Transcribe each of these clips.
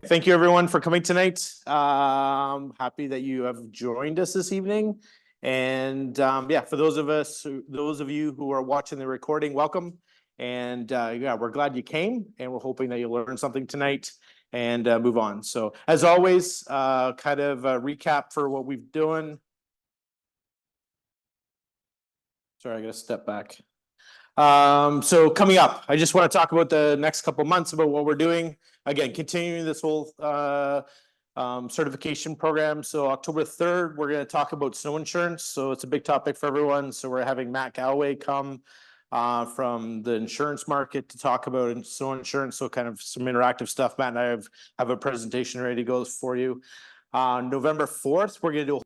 Thank you everyone for coming tonight. Happy that you have joined us this evening. And yeah, for those of you who are watching the recording, welcome. And yeah, we're glad you came, and we're hoping that you'll learn something tonight and move on. So as always, kind of a recap for what we've done. Sorry, I gotta step back. So coming up, I just want to talk about the next couple months about what we're doing. Again, continuing this whole certification program. So October 3rd, we're going to talk about snow insurance. So it's a big topic for everyone. So we're having Matt Galway come from the insurance market to talk about snow insurance. So kind of some interactive stuff. Matt and I have a presentation ready to go for you. November 4th, we're going to do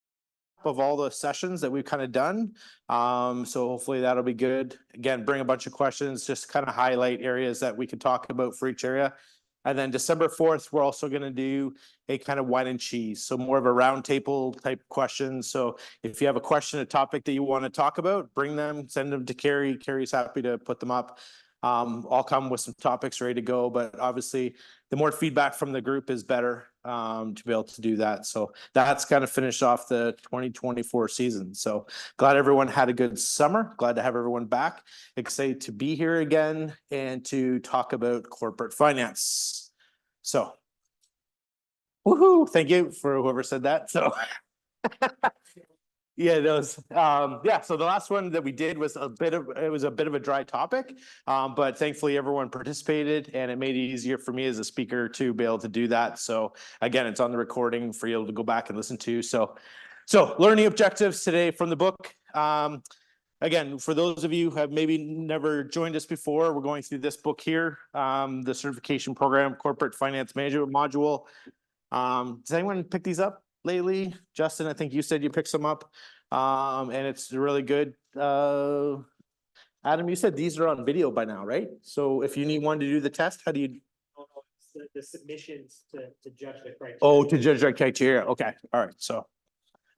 of all the sessions that we've kind of done. So hopefully that'll be good. Again, bring a bunch of questions, just kind of highlight areas that we could talk about for each area. And then December 4th, we're also going to do a kind of wine and cheese. So more of a round table type questions. So if you have a question, a topic that you want to talk about, bring them, send them to Carrie. Carrie's happy to put them up. I'll come with some topics ready to go, but obviously the more feedback from the group is better to be able to do that. So that's kind of finished off the 2024 season. So glad everyone had a good summer. Glad to have everyone back. Excited to be here again and to talk about corporate finance. So, woohoo! Thank you for whoever said that. So. Yeah, those. Yeah. So the last one that we did was a bit of a dry topic, but thankfully everyone participated, and it made it easier for me as a speaker to be able to do that. So again, it's on the recording for you to go back and listen to. So learning objectives today from the book. Again, for those of you who have maybe never joined us before, we're going through this book here, the certification program, corporate finance management module. Does anyone pick these up lately? Justin, I think you said you picked some up, and it's really good. Adam, you said these are on video by now, right? So if you need one to do the test, how do you? The submissions to judge the criteria. Oh, to judge the criteria. Okay, all right. So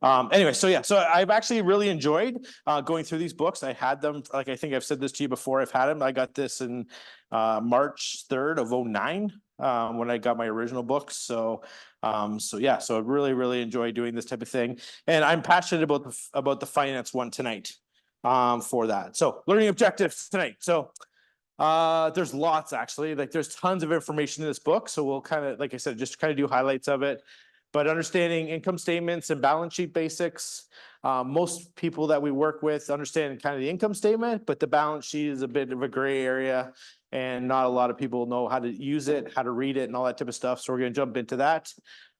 anyway, so yeah, so I've actually really enjoyed going through these books. I had them, like I think I've said this to you before, I've had them. I got this in March 3rd of 2009 when I got my original books. So yeah, so I really enjoy doing this type of thing. And I'm passionate about the finance one tonight for that. So learning objectives tonight. So there's lots actually, like there's tons of information in this book. So we'll kind of, like I said, just kind of do highlights of it. But understanding income statements and balance sheet basics, most people that we work with understand kind of the income statement, but the balance sheet is a bit of a gray area, and not a lot of people know how to use it, how to read it, and all that type of stuff. So we're going to jump into that.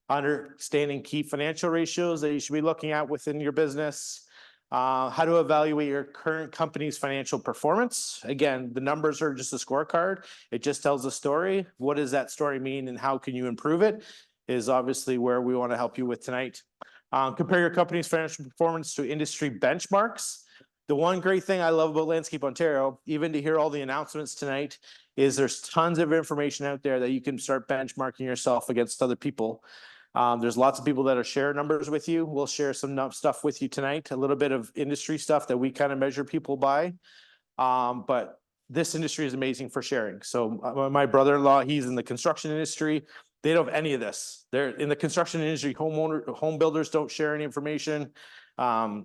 Understanding key financial ratios that you should be looking at within your business. How to evaluate your current company's financial performance. Again, the numbers are just a scorecard. It just tells a story. What does that story mean, and how can you improve it? Is obviously where we want to help you with tonight. Compare your company's financial performance to industry benchmarks. The one great thing I love about Landscape Ontario, even to hear all the announcements tonight, is there's tons of information out there that you can start benchmarking yourself against other people. There's lots of people that are sharing numbers with you. We'll share some stuff with you tonight, a little bit of industry stuff that we kind of measure people by. But this industry is amazing for sharing. So my brother-in-law, he's in the construction industry. They don't have any of this. They're in the construction industry. Home builders don't share any information.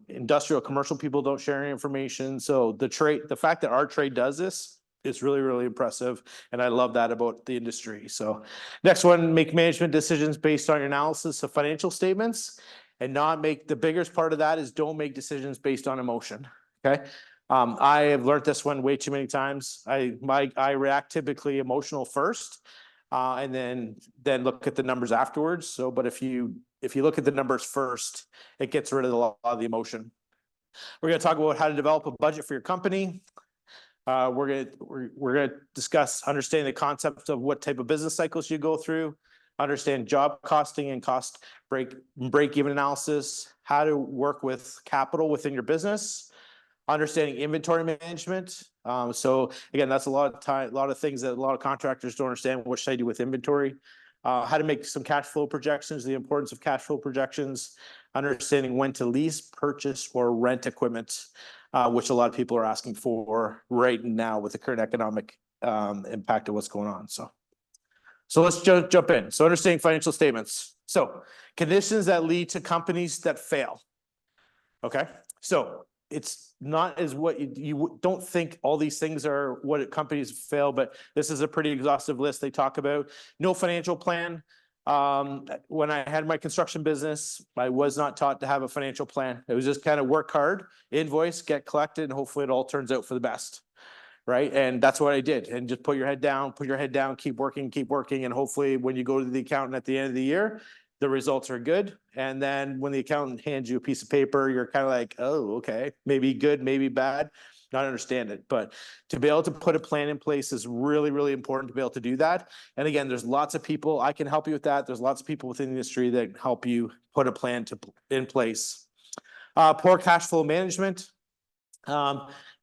Industrial, commercial people don't share any information. So the fact that our trade does this is really impressive, and I love that about the industry. So next one, make management decisions based on your analysis of financial statements, and not make, the biggest part of that is don't make decisions based on emotion. Okay. I have learned this one way too many times. I react typically emotional first. And then look at the numbers afterwards. So, but if you look at the numbers first, it gets rid of a lot of the emotion. We're going to talk about how to develop a budget for your company. We're going to discuss understanding the concept of what type of business cycles you go through, understand job costing and cost break-even analysis, how to work with capital within your business, understanding inventory management. So again, that's a lot of things that a lot of contractors don't understand, what should I do with inventory. How to make some cash flow projections, the importance of cash flow projections, understanding when to lease, purchase, or rent equipment, which a lot of people are asking for right now with the current economic impact of what's going on. So So let's jump in. So understanding financial statements. So conditions that lead to companies that fail. Okay, so it's not as what you don't think all these things are what companies fail, but this is a pretty exhaustive list they talk about. No financial plan. When I had my construction business, I was not taught to have a financial plan. It was just kind of work hard, invoice, get collected, and hopefully it all turns out for the best. Right. And that's what I did. And just put your head down, keep working. And hopefully when you go to the accountant at the end of the year, the results are good. And then when the accountant hands you a piece of paper, you're kind of like, oh, okay, maybe good, maybe bad. Not understand it. But to be able to put a plan in place is really, really important to be able to do that. And again, there's lots of people, I can help you with that. There's lots of people within the industry that help you put a plan in place. Poor cash flow management.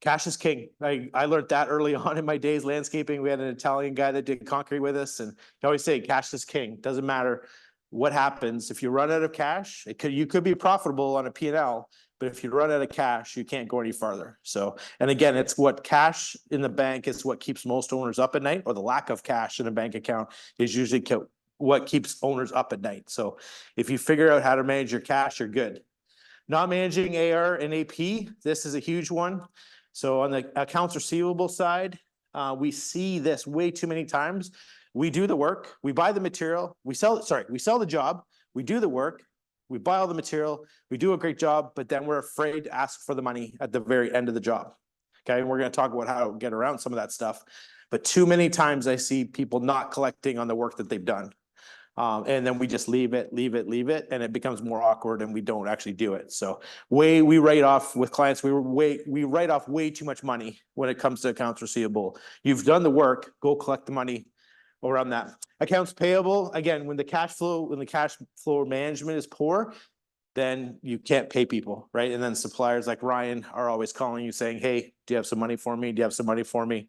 Cash is king. I learned that early on in my days landscaping. We had an Italian guy that did concrete with us, and he always say, cash is king. Doesn't matter what happens. If you run out of cash, you could be profitable on a P&L, but if you run out of cash, you can't go any farther. So, and again, it's what cash in the bank is what keeps most owners up at night, or the lack of cash in a bank account is usually what keeps owners up at night. So if you figure out how to manage your cash, you're good. Not managing AR and AP, this is a huge one. So on the accounts receivable side, we see this way too many times. We do the work, we buy the material, we sell the job, we do the work, we buy all the material, we do a great job, but then we're afraid to ask for the money at the very end of the job. Okay, and we're going to talk about how to get around some of that stuff. But too many times I see people not collecting on the work that they've done. And then we just leave it, and it becomes more awkward and we don't actually do it. So we write off with clients, we write off way too much money when it comes to accounts receivable. You've done the work, go collect the money around that. Accounts payable, again, when the cash flow management is poor, then you can't pay people, right? And then suppliers like Ryan are always calling you saying, hey, do you have some money for me? Do you have some money for me?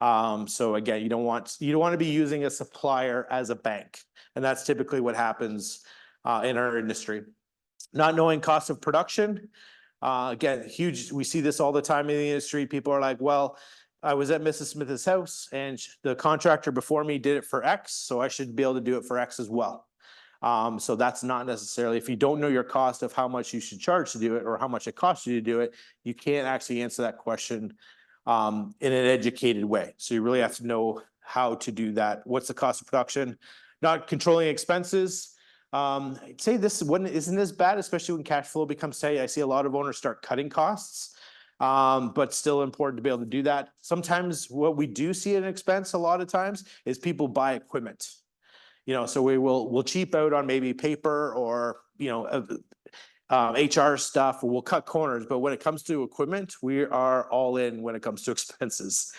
So again, you don't want to be using a supplier as a bank. And that's typically what happens in our industry. Not knowing cost of production. Again, huge. We see this all the time in the industry. People are like, well, I was at Mrs. Smith's house and the contractor before me did it for X, so I should be able to do it for X as well. So that's not necessarily, if you don't know your cost of how much you should charge to do it or how much it costs you to do it, you can't actually answer that question in an educated way. So you really have to know how to do that. What's the cost of production? Not controlling expenses. I'd say this one isn't as bad, especially when cash flow becomes tight. I see a lot of owners start cutting costs, but still important to be able to do that. Sometimes what we do see an expense a lot of times is people buy equipment. So we'll cheap out on maybe paper or, HR stuff, we'll cut corners, but when it comes to equipment, we are all in when it comes to expenses.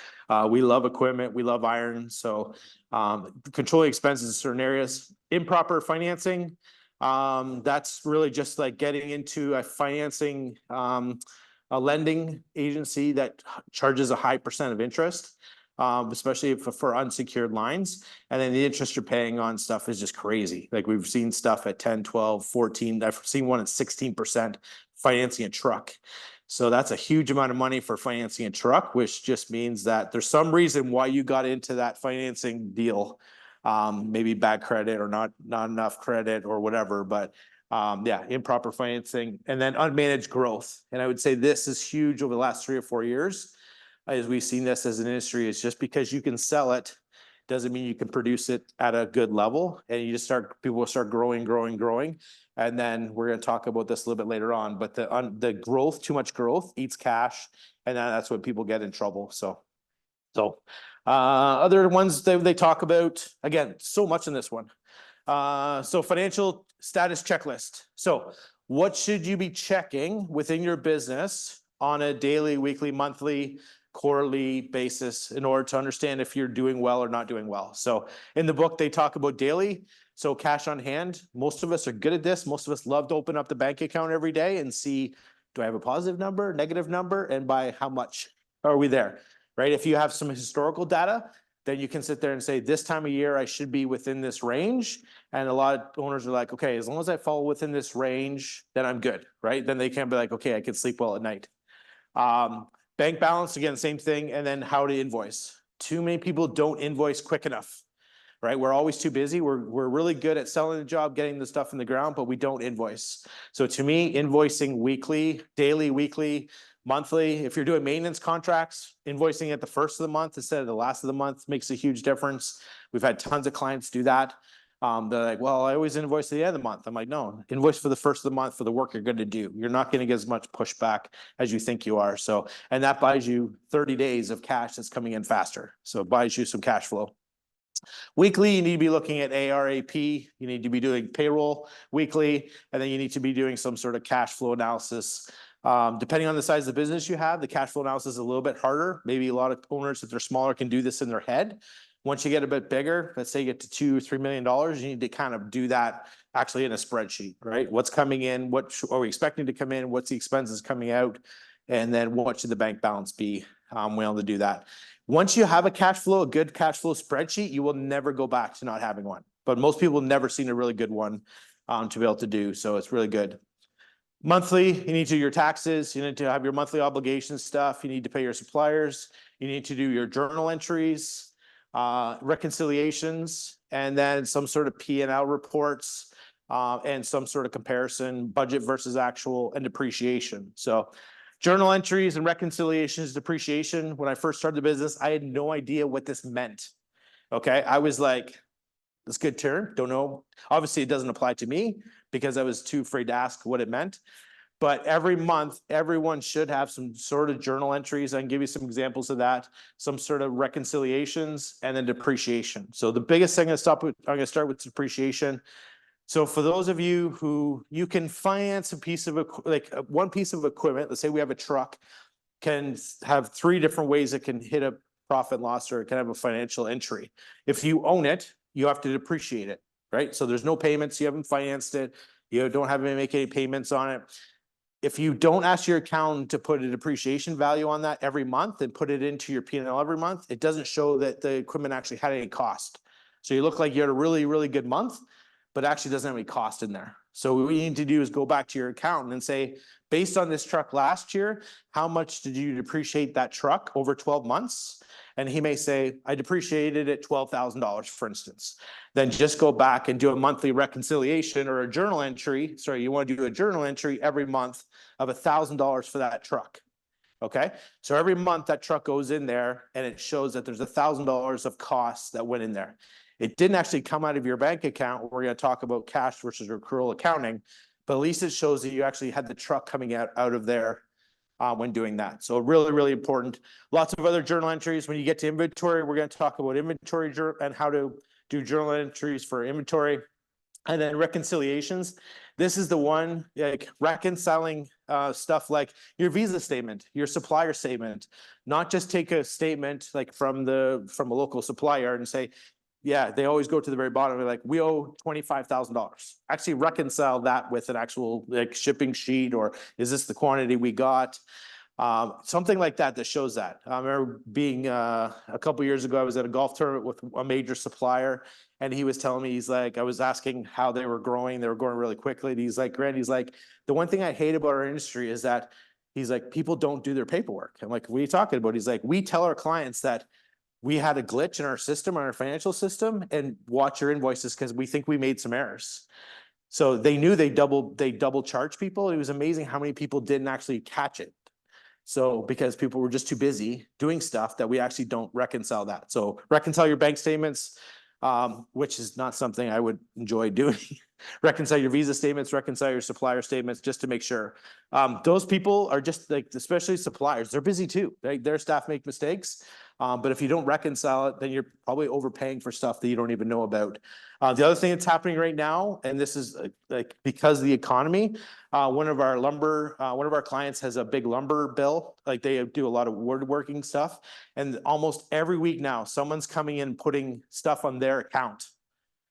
We love equipment, we love iron, so controlling expenses in certain areas. Improper financing, that's really just like getting into a financing, a lending agency that charges a high % of interest. Especially for unsecured lines. And then the interest you're paying on stuff is just crazy. Like we've seen stuff at 10, 12, 14. I've seen one at 16% financing a truck. So that's a huge amount of money for financing a truck, which just means that there's some reason why you got into that financing deal. Maybe bad credit or not enough credit or whatever, but yeah, improper financing and then unmanaged growth. And I would say this is huge over the last 3 or 4 years. As we've seen this as an industry, is just because you can sell it doesn't mean you can produce it at a good level. And you just people will start growing. And then we're going to talk about this a little bit later on, but the growth, too much growth eats cash. And then that's when people get in trouble. So other ones they talk about, again, so much in this one. So financial status checklist. So what should you be checking within your business on a daily, weekly, monthly, quarterly basis in order to understand if you're doing well or not doing well? So in the book, they talk about daily. So cash on hand, most of us are good at this. Most of us love to open up the bank account every day and see, do I have a positive number, negative number, and by how much are we there, right? If you have some historical data, then you can sit there and say, this time of year, I should be within this range. And a lot of owners are like, okay, as long as I fall within this range, then I'm good, right? Then they can be like, okay, I can sleep well at night. Bank balance, again, same thing. And then how to invoice. Too many people don't invoice quick enough. right? We're always too busy. We're really good at selling the job, getting the stuff in the ground, but we don't invoice. So to me, invoicing weekly, daily, weekly, monthly, if you're doing maintenance contracts, invoicing at the first of the month instead of the last of the month makes a huge difference. We've had tons of clients do that. They're like, well, I always invoice at the end of the month. I'm like, no, invoice for the first of the month for the work you're going to do. You're not going to get as much pushback as you think you are. So, and that buys you 30 days of cash that's coming in faster. So it buys you some cash flow. Weekly, you need to be looking at ARAP. You need to be doing payroll weekly, and then you need to be doing some sort of cash flow analysis. Depending on the size of the business you have, the cash flow analysis is a little bit harder. Maybe a lot of owners, if they're smaller, can do this in their head. Once you get a bit bigger, let's say you get to $2 or $3 million, you need to kind of do that actually in a spreadsheet, right? What's coming in? What are we expecting to come in? What's the expenses coming out? And then what should the bank balance be? We're able to do that. Once you have a cash flow, a good cash flow spreadsheet, you will never go back to not having one. But most people have never seen a really good one to be able to do. So it's really good. Monthly, you need to do your taxes. You need to have your monthly obligation stuff. You need to pay your suppliers. You need to do your journal entries, reconciliations, and then some sort of P&L reports and some sort of comparison, budget versus actual, and depreciation. So journal entries and reconciliations, depreciation. When I first started the business, I had no idea what this meant. Okay, I was like, that's a good term. Don't know. Obviously, it doesn't apply to me because I was too afraid to ask what it meant. But every month, everyone should have some sort of journal entries. I can give you some examples of that, some sort of reconciliations, and then depreciation. So the biggest thing I'm going to start with depreciation. So for those of you who you can finance a piece of one piece of equipment, let's say we have a truck, can have 3 different ways it can hit a profit and loss, or it can have a financial entry. If you own it, you have to depreciate it, right? So there's no payments, you haven't financed it, you don't have to make any payments on it. If you don't ask your accountant to put a depreciation value on that every month and put it into your P&L every month, it doesn't show that the equipment actually had any cost. So you look like you had a really, really good month, but actually doesn't have any cost in there. So what you need to do is go back to your accountant and say, based on this truck last year, how much did you depreciate that truck over 12 months? And he may say, I depreciated it $12,000, for instance. Then just go back and do a monthly reconciliation or a journal entry. Sorry, you want to do a journal entry every month of $1,000 for that truck. Okay, so every month that truck goes in there and it shows that there's $1,000 of costs that went in there. It didn't actually come out of your bank account. We're going to talk about cash versus accrual accounting, but at least it shows that you actually had the truck coming out of there when doing that. So really, really important. Lots of other journal entries. When you get to inventory, we're going to talk about inventory and how to do journal entries for inventory. And then reconciliations. This is the one, like reconciling stuff like your Visa statement, your supplier statement, not just take a statement like from a local supplier and say, yeah, they always go to the very bottom. They're like, we owe $25,000. Actually reconcile that with an actual like shipping sheet, or is this the quantity we got? Something like that shows that. I remember being a couple years ago, I was at a golf tournament with a major supplier, and he was telling me, he's like, I was asking how they were growing really quickly. And he's like, Grant, he's like, the one thing I hate about our industry is that he's like, people don't do their paperwork. I'm like, what are you talking about? He's like, we tell our clients that we had a glitch in our system, on our financial system, and watch your invoices because we think we made some errors. So they knew they double charge people. It was amazing how many people didn't actually catch it. So because people were just too busy doing stuff that we actually don't reconcile that. So reconcile your bank statements, which is not something I would enjoy doing. Reconcile your Visa statements, reconcile your supplier statements, just to make sure. Those people are just like, especially suppliers, they're busy too. Their staff make mistakes. But if you don't reconcile it, then you're probably overpaying for stuff that you don't even know about. The other thing that's happening right now, and this is like because of the economy, one of our clients has a big lumber bill. Like they do a lot of woodworking stuff, and almost every week now, someone's coming in putting stuff on their account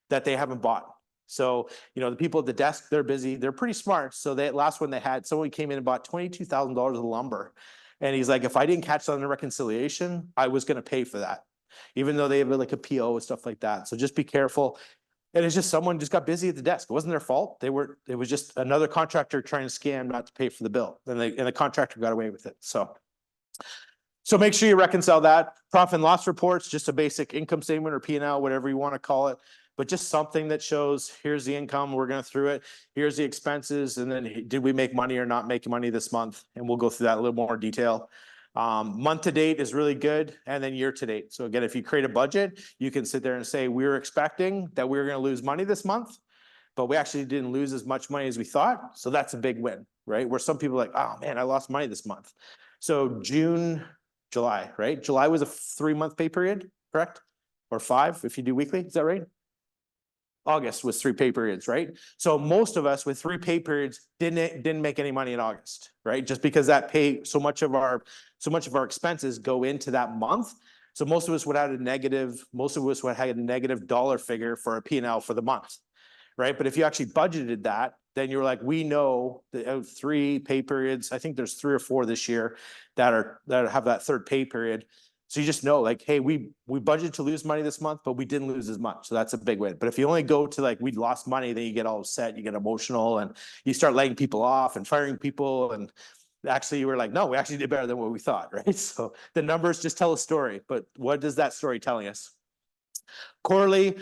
that they haven't bought. So, you know, the people at the desk, they're busy. They're pretty smart. So last one they had, someone came in and bought $22,000 of lumber. And he's like, if I didn't catch that on the reconciliation, I was going to pay for that, even though they have like a PO and stuff like that. So just be careful. And it's just someone just got busy at the desk. It wasn't their fault. It was just another contractor trying to scam not to pay for the bill. And the contractor got away with it. So So make sure you reconcile that. Profit and loss reports, just a basic income statement or P&L, whatever you want to call it. But just something that shows, here's the income, we're going through it. Here's the expenses. And then did we make money or not make money this month? And we'll go through that in a little more detail. Month to date is really good. And then year to date. So again, if you create a budget, you can sit there and say, we were expecting that we were going to lose money this month, but we actually didn't lose as much money as we thought. So that's a big win, right? Where some people are like, oh man, I lost money this month. So July, right? July was a 3-month pay period, correct? Or 5 if you do weekly, is that right? August was 3 pay periods, right? So most of us with 3 pay periods didn't make any money in August, right? Just because that pay, so much of our expenses go into that month. So most of us would have a negative, dollar figure for a P&L for the month, right? But if you actually budgeted that, then you're like, we know that 3 pay periods, I think there's 3 or 4 this year that have that 3rd pay period. So you just know like, hey, we budgeted to lose money this month, but we didn't lose as much. So that's a big win. But if you only go to like, we lost money, then you get all upset, you get emotional and you start laying people off and firing people. And actually you were like, no, we actually did better than what we thought, right? So the numbers just tell a story, but what does that story telling us? Quarterly,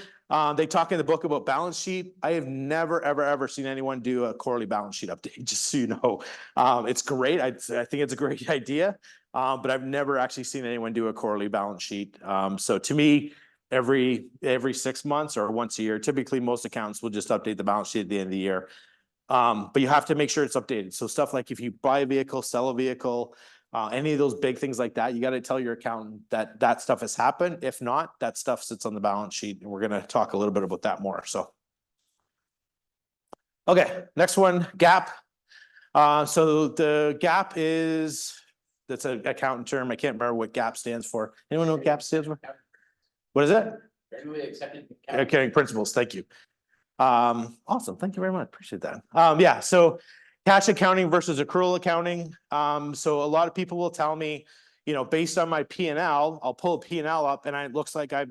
they talk in the book about balance sheet. I have never, ever seen anyone do a quarterly balance sheet update, just so you know. It's great. I think it's a great idea, but I've never actually seen anyone do a quarterly balance sheet. So to me, every 6 months or once a year, typically most accountants will just update the balance sheet at the end of the year. But you have to make sure it's updated. So stuff like if you buy a vehicle, sell a vehicle, any of those big things like that, you got to tell your accountant that that stuff has happened. If not, that stuff sits on the balance sheet. And we're going to talk a little bit about that more. So, okay, next one, GAAP. So the GAAP that's an accountant term. I can't remember what GAAP stands for. Anyone know what GAAP stands for? What is it? Generally accepted Accounting principles. Thank you. Awesome. Thank you very much. Appreciate that. Yeah. So cash accounting versus accrual accounting. So a lot of people will tell me, based on my P&L, I'll pull a P&L up and it looks like I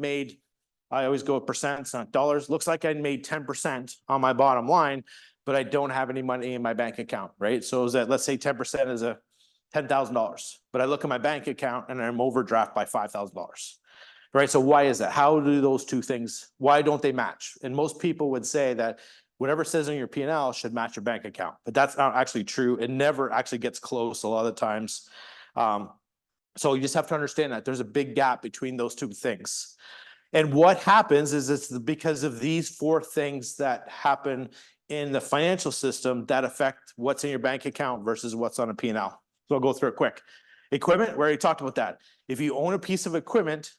always go with percents, not dollars. Looks like I made 10% on my bottom line, but I don't have any money in my bank account, right? So is that, let's say 10% is a $10,000, but I look at my bank account and I'm overdraft by $5,000. Right. So why is that? How do those two things, why don't they match? And most people would say that whatever says on your P&L should match your bank account, but that's not actually true. It never actually gets close a lot of the times. So you just have to understand that there's a big gap between those two things. And what happens is it's because of these 4 things that happen in the financial system that affect what's in your bank account versus what's on a P&L. So I'll go through it quick. Equipment, we already talked about that. If you own a piece of equipment,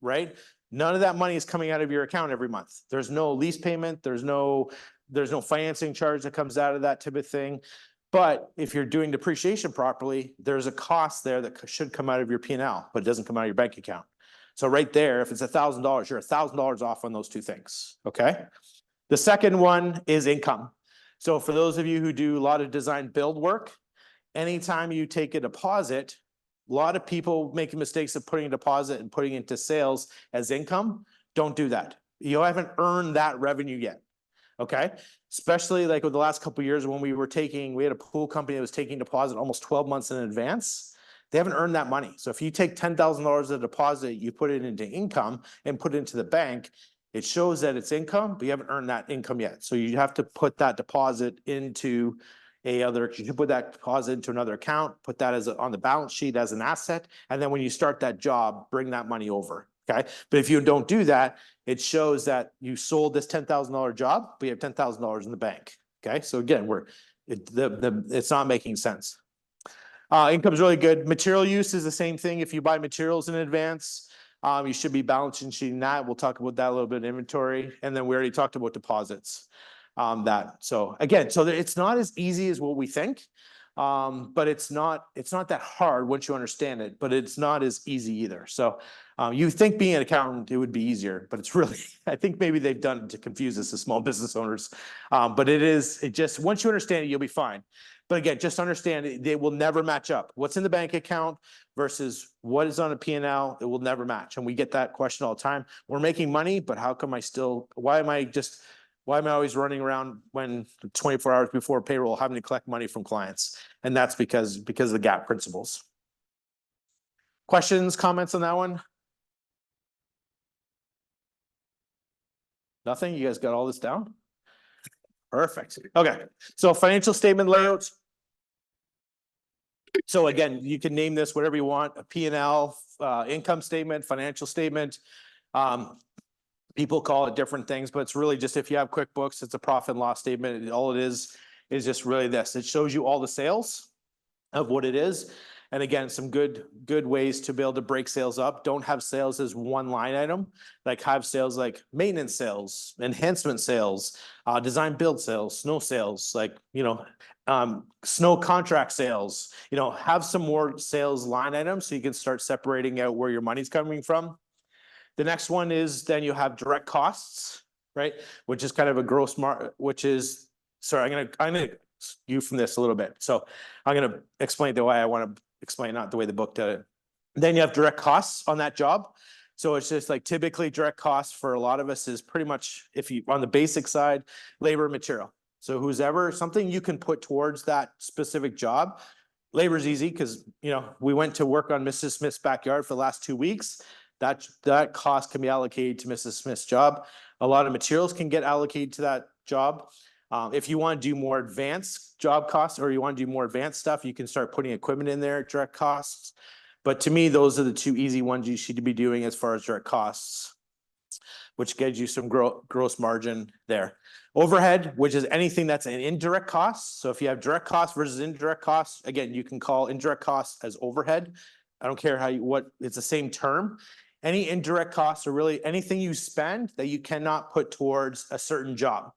right? None of that money is coming out of your account every month. There's no lease payment. There's no financing charge that comes out of that type of thing. But if you're doing depreciation properly, there's a cost there that should come out of your P&L, but it doesn't come out of your bank account. So right there, if it's $1,000, you're $1,000 off on those 2 things. Okay. The second one is income. So for those of you who do a lot of design build work, anytime you take a deposit, a lot of people make mistakes of putting a deposit and putting it into sales as income. Don't do that. You haven't earned that revenue yet. Okay. Especially like with the last couple of years when we had a pool company that was taking deposit almost 12 months in advance. They haven't earned that money. So if you take $10,000 of deposit, you put it into income and put it into the bank, it shows that it's income, but you haven't earned that income yet. So you have to put that deposit into you can put that deposit into another account, put that on the balance sheet as an asset. And then when you start that job, bring that money over. Okay. But if you don't do that, it shows that you sold this $10,000 job, but you have $10,000 in the bank. Okay. So again, it's not making sense. Income is really good. Material use is the same thing. If you buy materials in advance, you should be balance sheeting that. We'll talk about that a little bit in inventory. And then we already talked about deposits. So again, it's not as easy as what we think, but it's not that hard once you understand it, but it's not as easy either. So you think being an accountant, it would be easier, but it's really, I think maybe they've done it to confuse us as small business owners. But once you understand it, you'll be fine. But again, just understand they will never match up. What's in the bank account versus what is on a P&L, it will never match. And we get that question all the time. We're making money, but how come why am I always running around when 24 hours before payroll having to collect money from clients? And that's because of the GAAP principles. Questions, comments on that one? Nothing? You guys got all this down? Perfect. Okay, so financial statement layouts. So again, you can name this whatever you want, a P&L, income statement, financial statement. People call it different things, but it's really just if you have QuickBooks, it's a profit and loss statement. All it is just really this. It shows you all the sales of what it is. And again, some good ways to be able to break sales up. Don't have sales as one line item, like have sales like maintenance sales, enhancement sales, design build sales, snow sales, like, snow contract sales, have some more sales line items so you can start separating out where your money's coming from. The next one is then you have direct costs, right? Which is kind of a gross sorry, I'm gonna you from this a little bit. So I'm gonna explain the way I want to explain, not the way the book did it. Then you have direct costs on that job. So it's just like typically direct costs for a lot of us is pretty much, if you on the basic side, labor, material. So who's ever something you can put towards that specific job. Labor is easy because we went to work on Mrs. Smith's backyard for the last 2 weeks. That cost can be allocated to Mrs. Smith's job. A lot of materials can get allocated to that job. If you want to do more advanced job costs or you want to do more advanced stuff, you can start putting equipment in there, direct costs. But to me, those are the two easy ones you should be doing as far as direct costs, which gives you some gross margin there. Overhead, which is anything that's an indirect cost. So if you have direct costs versus indirect costs, again, you can call indirect costs as overhead. I don't care it's the same term. Any indirect costs are really anything you spend that you cannot put towards a certain job.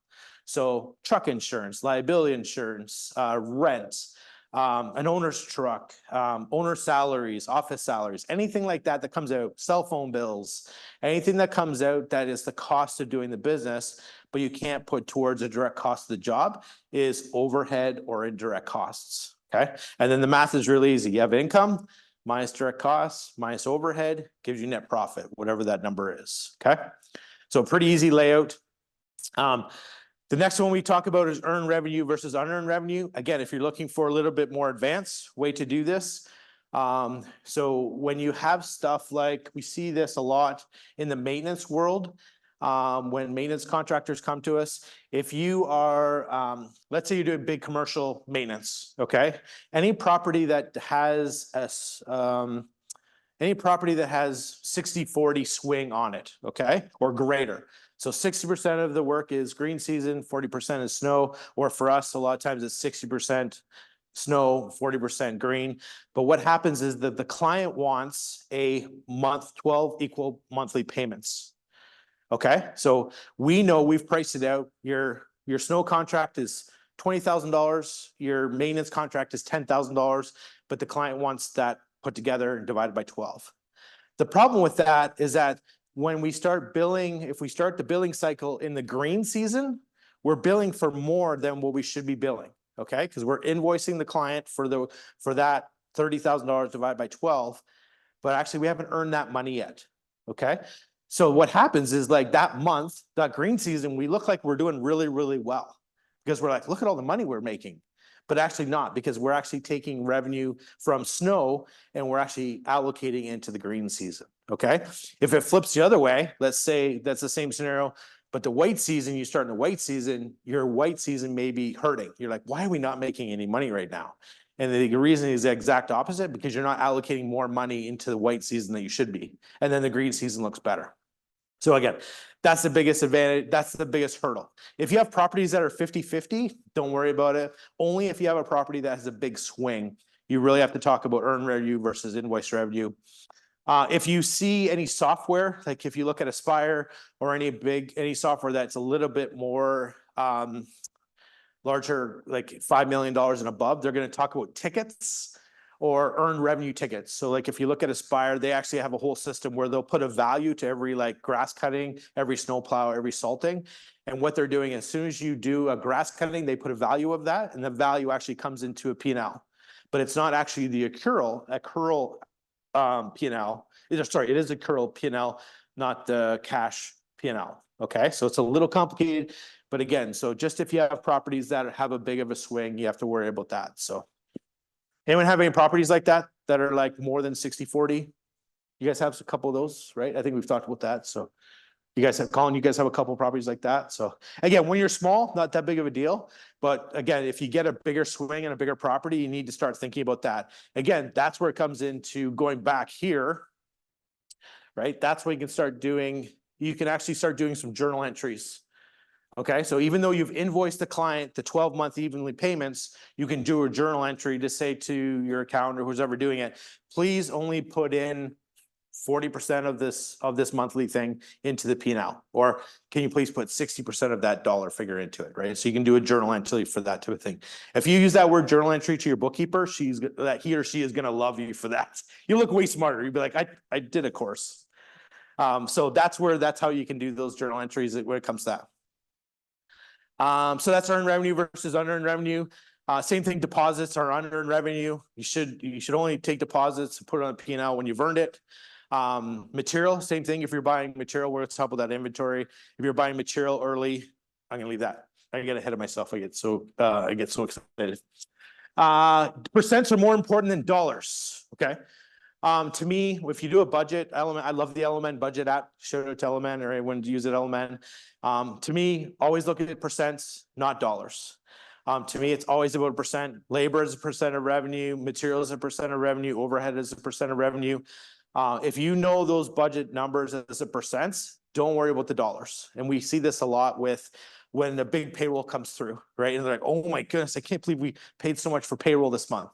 So truck insurance, liability insurance, rent, an owner's truck, owner salaries, office salaries, anything like that comes out, cell phone bills, anything that comes out that is the cost of doing the business, but you can't put towards a direct cost of the job is overhead or indirect costs, okay? And then the math is really easy. You have income minus direct costs minus overhead gives you net profit, whatever that number is, okay? So pretty easy layout. The next one we talk about is earned revenue versus unearned revenue. Again, if you're looking for a little bit more advanced way to do this. So when you have stuff like, we see this a lot in the maintenance world, when maintenance contractors come to us, if you are, let's say you're doing big commercial maintenance, okay? Any property that has 60-40 swing on it, okay? Or greater. So 60% of the work is green season, 40% is snow, or for us, a lot of times it's 60% snow, 40% green. But what happens is that the client wants a month, 12 equal monthly payments. Okay, so we know we've priced it out. Your snow contract is $20,000, your maintenance contract is $10,000, but the client wants that put together and divided by 12. The problem with that is that when we start billing, if we start the billing cycle in the green season, we're billing for more than what we should be billing, okay? Because we're invoicing the client for that $30,000 divided by 12, but actually we haven't earned that money yet, okay? So what happens is like that month, that green season, we look like we're doing really, really well because we're like, look at all the money we're making, but actually not, because we're actually taking revenue from snow and we're actually allocating into the green season. Okay. If it flips the other way, let's say that's the same scenario, but the white season, you start in the white season, your white season may be hurting. You're like, why are we not making any money right now? And the reason is the exact opposite, because you're not allocating more money into the white season than you should be. And then the green season looks better. So again, that's the biggest advantage. That's the biggest hurdle. If you have properties that are 50-50, don't worry about it. Only if you have a property that has a big swing, you really have to talk about earned revenue versus invoice revenue. If you see any software, like if you look at Aspire or any software that's a little bit more larger, like $5 million and above, they're going to talk about tickets or earned revenue tickets. So like if you look at Aspire, they actually have a whole system where they'll put a value to every like grass cutting, every snowplow, every salting. And what they're doing, as soon as you do a grass cutting, they put a value of that, and the value actually comes into a P&L. But it's not actually the accrual P&L. Sorry, it is accrual P&L, not the cash P&L. Okay, so it's a little complicated, but again, so just if you have properties that have a big of a swing, you have to worry about that. So anyone have any properties like that are like more than 60-40? You guys have a couple of those, right? I think we've talked about that. So you guys have, Colin, you guys have a couple of properties like that. So again, when you're small, not that big of a deal. But again, if you get a bigger swing and a bigger property, you need to start thinking about that. Again, that's where it comes into going back here, right? That's where you can start doing, you can actually start doing some journal entries. Okay, so even though you've invoiced the client the 12-month evenly payments, you can do a journal entry to say to your accountant or who's ever doing it, please only put in 40% of this monthly thing into the P&L, or can you please put 60% of that dollar figure into it, right? So you can do a journal entry for that type of thing. If you use that word journal entry to your bookkeeper, he or she is going to love you for that. You look way smarter. You'd be like, I did a course. So that's how you can do those journal entries when it comes to that. So that's earned revenue versus unearned revenue. Same thing, deposits are unearned revenue. You should only take deposits and put it on the P&L when you've earned it. Material, same thing. If you're buying material, where it's help with that inventory. If you're buying material early, I'm gonna leave that. I get ahead of myself. I get so excited. Percents are more important than dollars. Okay. To me, if you do a budget element, I love the Element budget app. Shout out to Element, or anyone to use it, Element. To me, always look at percents, not dollars. To me, it's always about a percent. Labor is a percent of revenue, material is a percent of revenue, overhead is a percent of revenue. If you know those budget numbers as a percents, don't worry about the dollars. And we see this a lot with when the big payroll comes through, right? And they're like, oh my goodness, I can't believe we paid so much for payroll this month.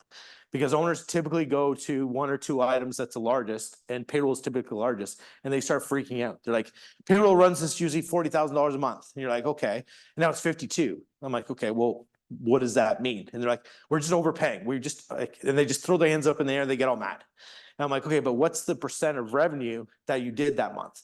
Because owners typically go to one or two items that's the largest, and payroll is typically the largest, and they start freaking out. They're like, payroll runs this usually $40,000 a month. And you're like, okay, and now it's 52. I'm like, okay, well, what does that mean? And they're like, we're just overpaying. We're just like, and they just throw their hands up in the air and they get all mad. And I'm like, okay, but what's the percent of revenue that you did that month?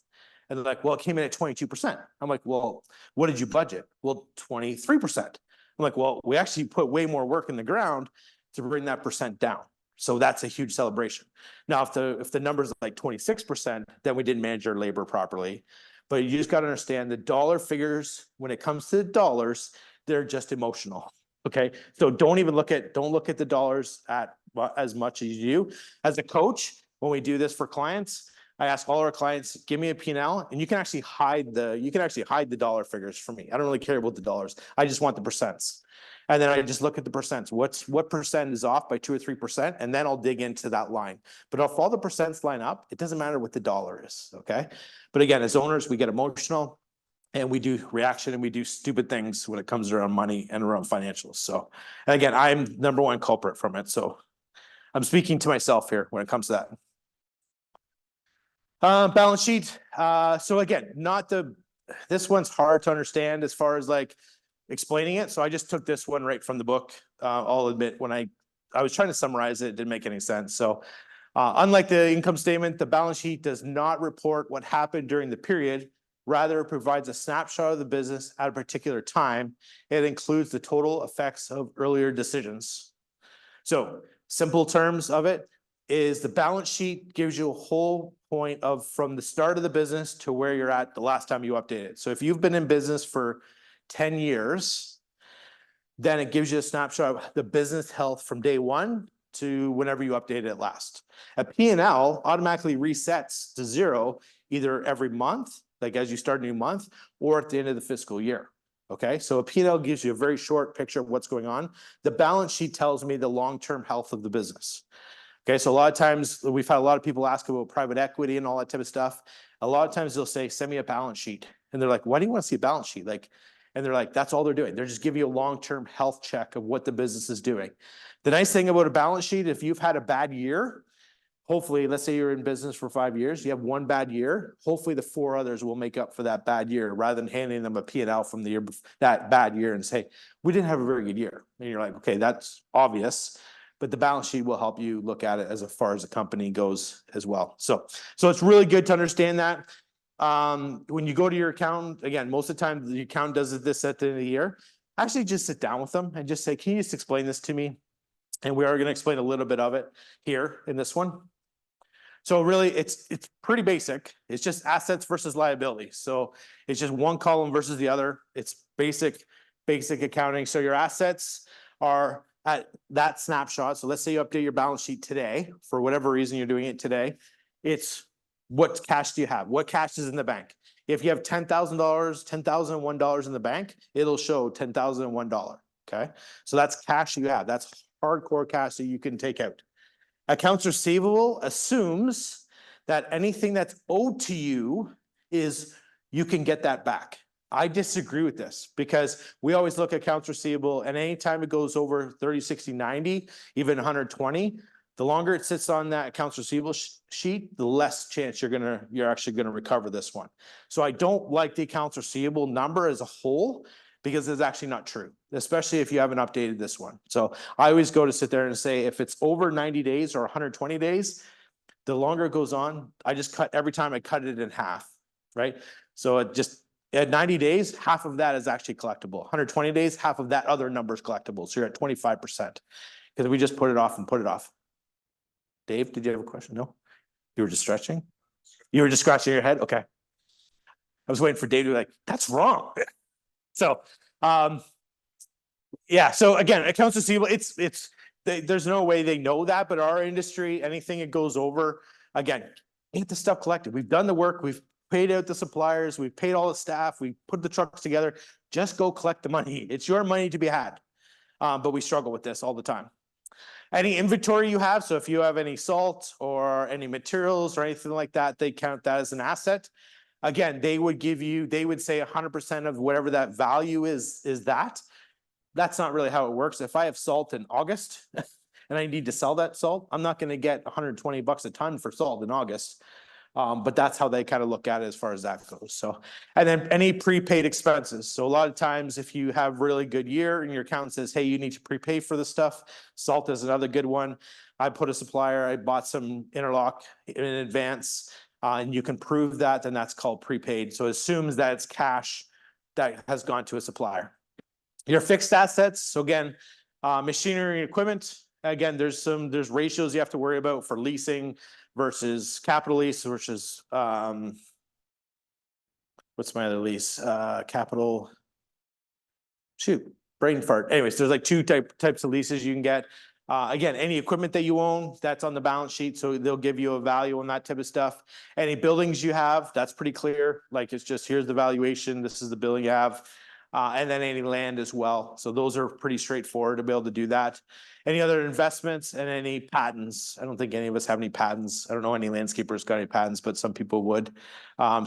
And they're like, well, it came in at 22%. I'm like, well, what did you budget? Well, 23%. I'm like, well, we actually put way more work in the ground to bring that percent down. So that's a huge celebration. Now, if the number's like 26%, then we didn't manage our labor properly. But you just got to understand the dollar figures, when it comes to the dollars, they're just emotional. Okay. So don't look at the dollars at as much as you do. As a coach, when we do this for clients, I ask all our clients, give me a P&L, and you can actually hide the dollar figures for me. I don't really care about the dollars. I just want the percents. And then I just look at the percents. What percent is off by 2 or 3%? And then I'll dig into that line. But if all the percents line up, it doesn't matter what the dollar is. Okay. But again, as owners, we get emotional and we do reaction and we do stupid things when it comes around money and around financials. So again, I'm number one culprit from it. So I'm speaking to myself here when it comes to that. Balance sheet. So again, this one's hard to understand as far as like explaining it. So I just took this one right from the book. I'll admit when I was trying to summarize it, it didn't make any sense. So unlike the income statement, the balance sheet does not report what happened during the period. Rather, it provides a snapshot of the business at a particular time. It includes the total effects of earlier decisions. So simple terms of it is the balance sheet gives you a whole point of from the start of the business to where you're at the last time you update it. So if you've been in business for 10 years, then it gives you a snapshot of the business health from day one to whenever you updated it last. A P&L automatically resets to zero either every month, like as you start a new month, or at the end of the fiscal year. Okay, so a P&L gives you a very short picture of what's going on. The balance sheet tells me the long-term health of the business. Okay, so a lot of times we've had a lot of people ask about private equity and all that type of stuff. A lot of times they'll say, send me a balance sheet. And they're like, why do you want to see a balance sheet? And they're like, that's all they're doing. They're just giving you a long-term health check of what the business is doing. The nice thing about a balance sheet, if you've had a bad year, hopefully, let's say you're in business for 5 years, you have one bad year, hopefully the 4 others will make up for that bad year rather than handing them a P&L from the year, that bad year and say, we didn't have a very good year. And you're like, okay, that's obvious, but the balance sheet will help you look at it as far as the company goes as well. So it's really good to understand that. When you go to your accountant, again, most of the time the accountant does this at the end of the year. Actually, just sit down with them and just say, can you just explain this to me? And we are going to explain a little bit of it here in this one. So really, it's pretty basic. It's just assets versus liabilities. So it's just one column versus the other. It's basic accounting. So your assets are at that snapshot. So let's say you update your balance sheet today, for whatever reason you're doing it today. It's what cash do you have? What cash is in the bank? If you have $10,000, $10,001 in the bank, it'll show $10,001. Okay. So that's cash you have. That's hardcore cash that you can take out. Accounts receivable assumes that anything that's owed to you is you can get that back. I disagree with this because we always look at accounts receivable, and anytime it goes over 30, 60, 90, even 120, the longer it sits on that accounts receivable sheet, the less chance you're actually gonna recover this one. So I don't like the accounts receivable number as a whole because it's actually not true, especially if you haven't updated this one. So I always go to sit there and say, if it's over 90 days or 120 days, the longer it goes on, I just cut every time I cut it in half, right? So it just at 90 days, half of that is actually collectible. 120 days, half of that other number is collectible. So you're at 25% because we just put it off and put it off. Dave, did you have a question? No? You were just stretching? You were just scratching your head? Okay. I was waiting for Dave to be like, that's wrong. So, yeah. So again, accounts receivable, there's no way they know that, but our industry, anything that goes over, again, get the stuff collected. We've done the work. We've paid out the suppliers. We've paid all the staff. We put the trucks together. Just go collect the money. It's your money to be had. But we struggle with this all the time. Any inventory you have, so if you have any salt or any materials or anything like that, they count that as an asset. Again, they would say 100% of whatever that value is that. That's not really how it works. If I have salt in August and I need to sell that salt, I'm not going to get 120 bucks a ton for salt in August. But that's how they kind of look at it as far as that goes. So, and then any prepaid expenses. So a lot of times if you have really good year and your accountant says, hey, you need to prepay for the stuff, salt is another good one. I put a supplier, I bought some interlock in advance, and you can prove that, then that's called prepaid. So it assumes that it's cash that has gone to a supplier. Your fixed assets. So again, machinery and equipment. Again, there's ratios you have to worry about for leasing versus capital lease versus what's my other lease? Capital. Shoot, brain fart. Anyways, there's like two types of leases you can get. Again, any equipment that you own, that's on the balance sheet, so they'll give you a value on that type of stuff. Any buildings you have, that's pretty clear. Like it's just here's the valuation, this is the building you have. And then any land as well. So those are pretty straightforward to be able to do that. Any other investments and any patents? I don't think any of us have any patents. I don't know any landscapers got any patents, but some people would.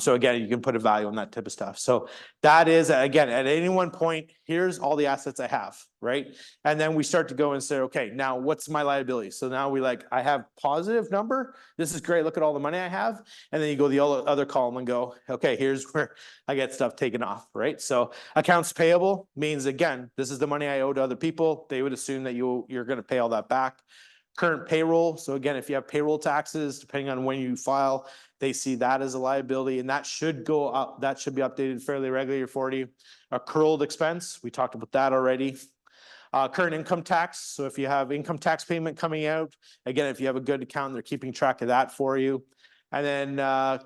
So again, you can put a value on that type of stuff. So that is, again, at any one point, here's all the assets I have, right? And then we start to go and say, okay, now what's my liability? So now I have positive number. This is great. Look at all the money I have. And then you go the other column and go, okay, here's where I get stuff taken off, right? So accounts payable means, again, this is the money I owe to other people. They would assume that you're going to pay all that back. Current payroll. So again, if you have payroll taxes, depending on when you file, they see that as a liability, and that should go up. That should be updated fairly regularly for you. Accrued expense. We talked about that already. Current income tax. So if you have income tax payment coming out, again, if you have a good accountant, they're keeping track of that for you. And then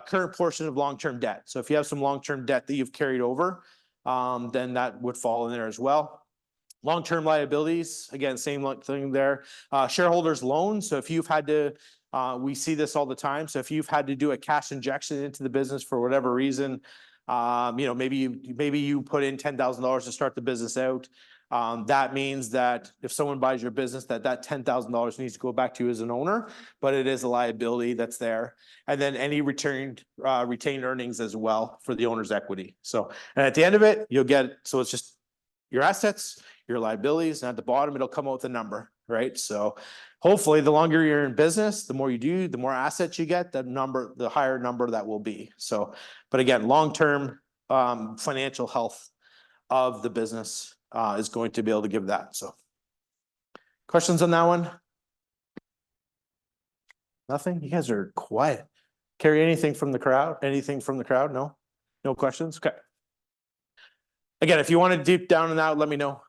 current portion of long-term debt. So if you have some long-term debt that you've carried over, then that would fall in there as well. Long-term liabilities, again, same thing there. Shareholders loans. So if you've had to, we see this all the time. So if you've had to do a cash injection into the business for whatever reason, maybe you put in $10,000 to start the business out. That means that if someone buys your business, that $10,000 needs to go back to you as an owner, but it is a liability that's there. And then any retained earnings as well for the owner's equity. So, and at the end of it, you'll get, so it's just your assets, your liabilities, and at the bottom, it'll come out with a number, right? So hopefully the longer you're in business, the more you do, the more assets you get, the higher number that will be. So, but again, long-term financial health of the business is going to be able to give that. So questions on that one? Nothing? You guys are quiet. Carry anything from the crowd? Anything from the crowd? No? No questions? Okay. Again, if you want to deep down on that, let me know.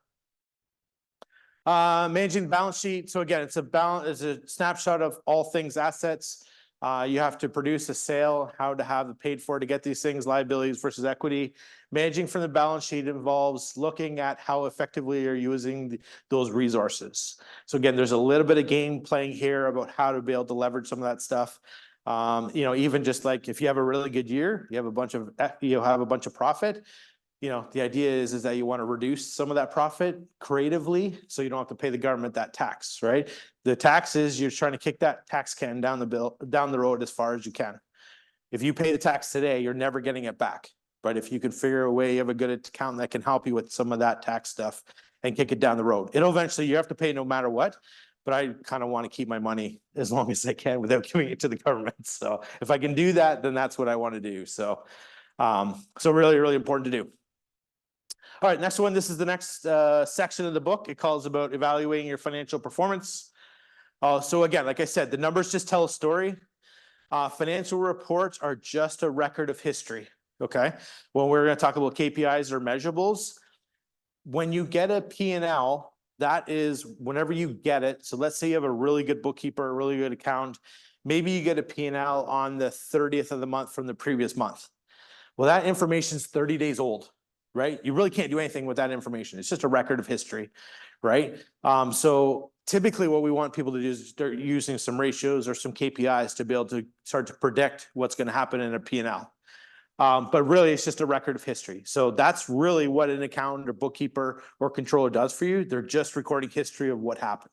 Managing the balance sheet. So again, it's a snapshot of all things assets. You have to produce a sale, how to have it paid for to get these things, liabilities versus equity. Managing from the balance sheet involves looking at how effectively you're using those resources. So again, there's a little bit of game playing here about how to be able to leverage some of that stuff. You know, even just like if you have a really good year, you have a bunch of, you have a bunch of profit. You know, the idea is that you want to reduce some of that profit creatively, so you don't have to pay the government that tax, right? The tax is you're trying to kick that tax can down the road as far as you can. If you pay the tax today, you're never getting it back. But if you can figure a way, you have a good accountant that can help you with some of that tax stuff and kick it down the road. It'll eventually, you have to pay no matter what, but I kind of want to keep my money as long as I can without giving it to the government. So if I can do that, then that's what I want to do. So, so really, really important to do. All right, next one. This is the next section of the book. It calls about evaluating your financial performance. So again, like I said, the numbers just tell a story. Financial reports are just a record of history. Okay. When we're going to talk about KPIs or measurables, when you get a P&L, that is whenever you get it. So let's say you have a really good bookkeeper, a really good account. Maybe you get a P&L on the 30th of the month from the previous month. Well, that information is 30 days old, right? You really can't do anything with that information. It's just a record of history, right? So typically what we want people to do is start using some ratios or some KPIs to be able to start to predict what's going to happen in a P&L. But really, it's just a record of history. So that's really what an accountant or bookkeeper or controller does for you. They're just recording history of what happened,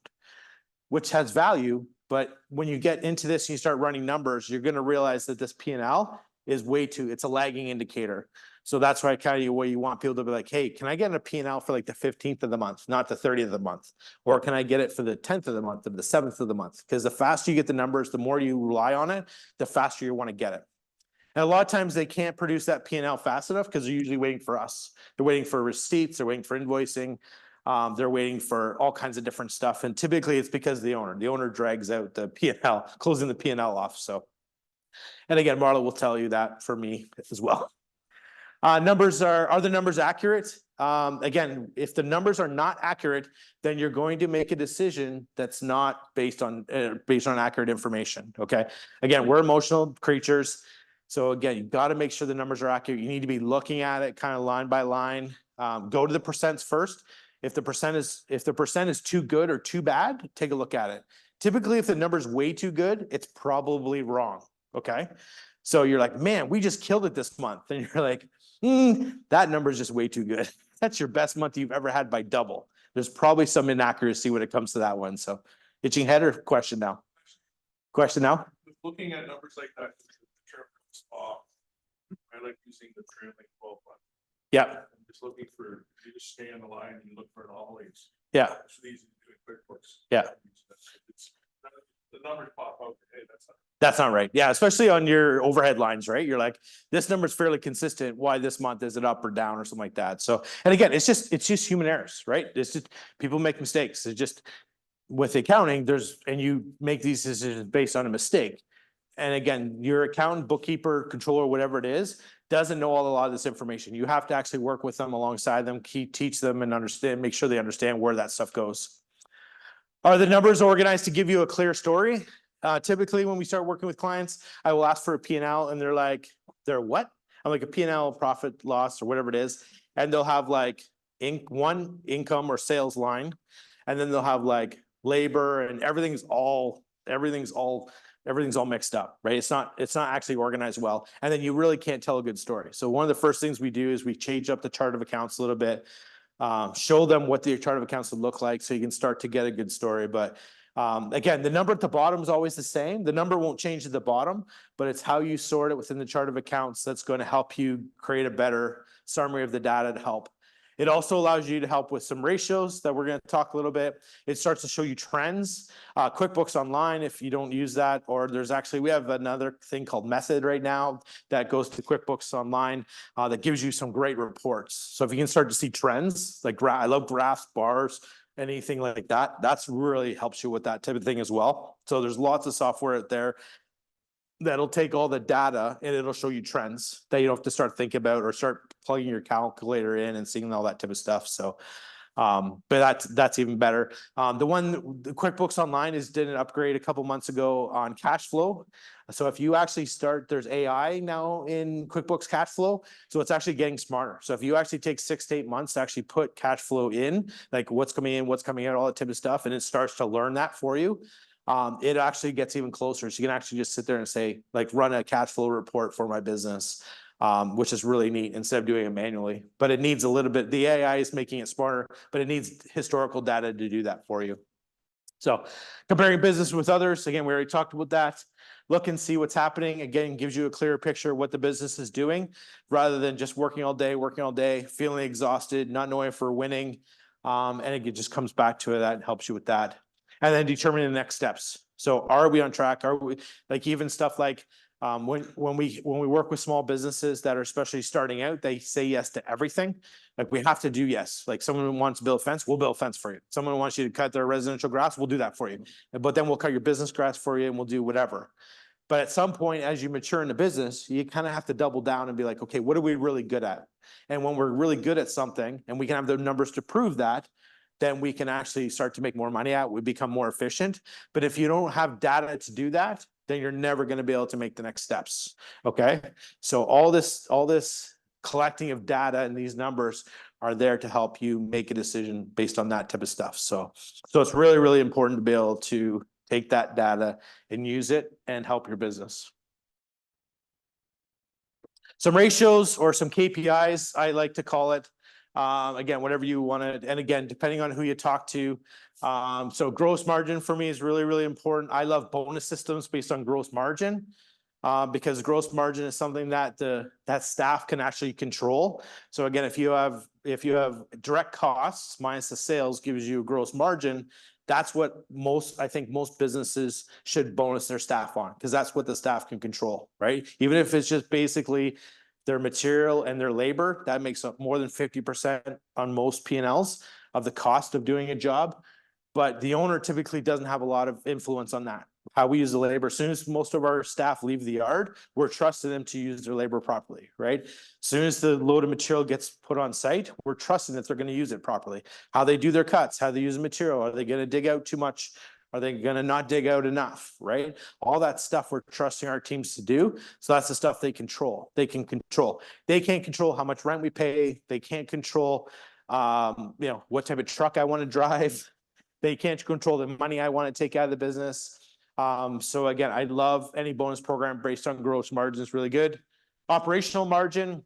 which has value. But when you get into this and you start running numbers, you're going to realize that this P&L is it's a lagging indicator. So that's why kind of where you want people to be like, hey, can I get a P&L for like the 15th of the month, not the 30th of the month? Or can I get it for the 10th of the month or the 7th of the month? Because the faster you get the numbers, the more you rely on it, the faster you want to get it. And a lot of times they can't produce that P&L fast enough because they're usually waiting for us. They're waiting for receipts, they're waiting for invoicing, they're waiting for all kinds of different stuff. And typically it's because the owner drags out the P&L, closing the P&L off. So, and again, Marla will tell you that for me as well. Numbers are the numbers accurate? Again, if the numbers are not accurate, then you're going to make a decision that's not based on accurate information. Okay. Again, we're emotional creatures. So again, you've got to make sure the numbers are accurate. You need to be looking at it kind of line by line. Go to the percents first. If the percent is too good or too bad, take a look at it. Typically, if the number's way too good, it's probably wrong. Okay. So you're like, man, we just killed it this month. And you're like, that number is just way too good. That's your best month you've ever had by double. There's probably some inaccuracy when it comes to that one. So itching head or question now? Question now? Looking at numbers like that, I like using the trailing 12 months. Yeah. I'm just looking for, you just stay on the line and you look for anomalies. Yeah. It's easy to do in QuickBooks. Yeah. The numbers pop out. Hey, that's not right. Yeah, especially on your overhead lines, right? You're like, this number is fairly consistent. Why this month is it up or down or something like that? So, and again, it's just human errors, right? It's just people make mistakes. It's just with accounting, and you make these decisions based on a mistake. And again, your accountant, bookkeeper, controller, whatever it is, doesn't know a lot of this information. You have to actually work with them alongside them, teach them and understand, make sure they understand where that stuff goes. Are the numbers organized to give you a clear story? Typically, when we start working with clients, I will ask for a P&L and they're like, they're what? I'm like a P&L, profit, loss, or whatever it is. And they'll have like one income or sales line. And then they'll have like labor and everything's all mixed up, right? It's not actually organized well. And then you really can't tell a good story. So one of the first things we do is we change up the chart of accounts a little bit, show them what the chart of accounts would look like so you can start to get a good story. But again, the number at the bottom is always the same. The number won't change at the bottom, but it's how you sort it within the chart of accounts that's going to help you create a better summary of the data to help. It also allows you to help with some ratios that we're going to talk a little bit. It starts to show you trends. QuickBooks Online, if you don't use that, or we have another thing called Method right now that goes to QuickBooks Online that gives you some great reports. So if you can start to see trends, like I love graphs, bars, anything like that, that's really helps you with that type of thing as well. So there's lots of software out there that'll take all the data and it'll show you trends that you don't have to start thinking about or start plugging your calculator in and seeing all that type of stuff. So, but that's even better. The QuickBooks Online did an upgrade a couple months ago on cash flow. So if you actually there's AI now in QuickBooks cash flow. So it's actually getting smarter. So if you actually take 6 to 8 months to actually put cash flow in, like what's coming in, what's coming out, all that type of stuff, and it starts to learn that for you. it actually gets even closer. So you can actually just sit there and say, like, run a cash flow report for my business, which is really neat instead of doing it manually. But it needs a little bit, the AI is making it smarter, but it needs historical data to do that for you. So comparing business with others, again, we already talked about that. Look and see what's happening. Again, gives you a clearer picture of what the business is doing rather than just working all day, feeling exhausted, not knowing if we're winning. And it just comes back to it. That helps you with that. And then determining the next steps. So are we on track? Are we, like, even stuff like when we work with small businesses that are especially starting out, they say yes to everything. Like, we have to do yes. Like, someone wants to build a fence, we'll build a fence for you. Someone wants you to cut their residential grass, we'll do that for you. But then we'll cut your business grass for you and we'll do whatever. But at some point, as you mature in the business, you kind of have to double down and be like, okay, what are we really good at? And when we're really good at something and we can have the numbers to prove that, then we can actually start to make more money out. We become more efficient. But if you don't have data to do that, then you're never going to be able to make the next steps. Okay. So all this collecting of data and these numbers are there to help you make a decision based on that type of stuff. So it's really, really important to be able to take that data and use it and help your business. Some ratios or some KPIs, I like to call it. Again, whatever you want to, and again, depending on who you talk to. So gross margin for me is really, really important. I love bonus systems based on gross margin. Because gross margin is something that that staff can actually control. So again, if you have direct costs minus the sales gives you a gross margin, that's what I think most businesses should bonus their staff on, because that's what the staff can control, right? Even if it's just basically their material and their labor, that makes up more than 50% on most P&Ls of the cost of doing a job. But the owner typically doesn't have a lot of influence on that. How we use the labor. As soon as most of our staff leave the yard, we're trusting them to use their labor properly, right? As soon as the load of material gets put on site, we're trusting that they're going to use it properly. How they do their cuts, how they use the material. Are they going to dig out too much? Are they going to not dig out enough, right? All that stuff we're trusting our teams to do. So that's the stuff they control. They can control. They can't control how much rent we pay. They can't control, what type of truck I want to drive. They can't control the money I want to take out of the business. So again, I love any bonus program based on gross margin is really good. Operational margin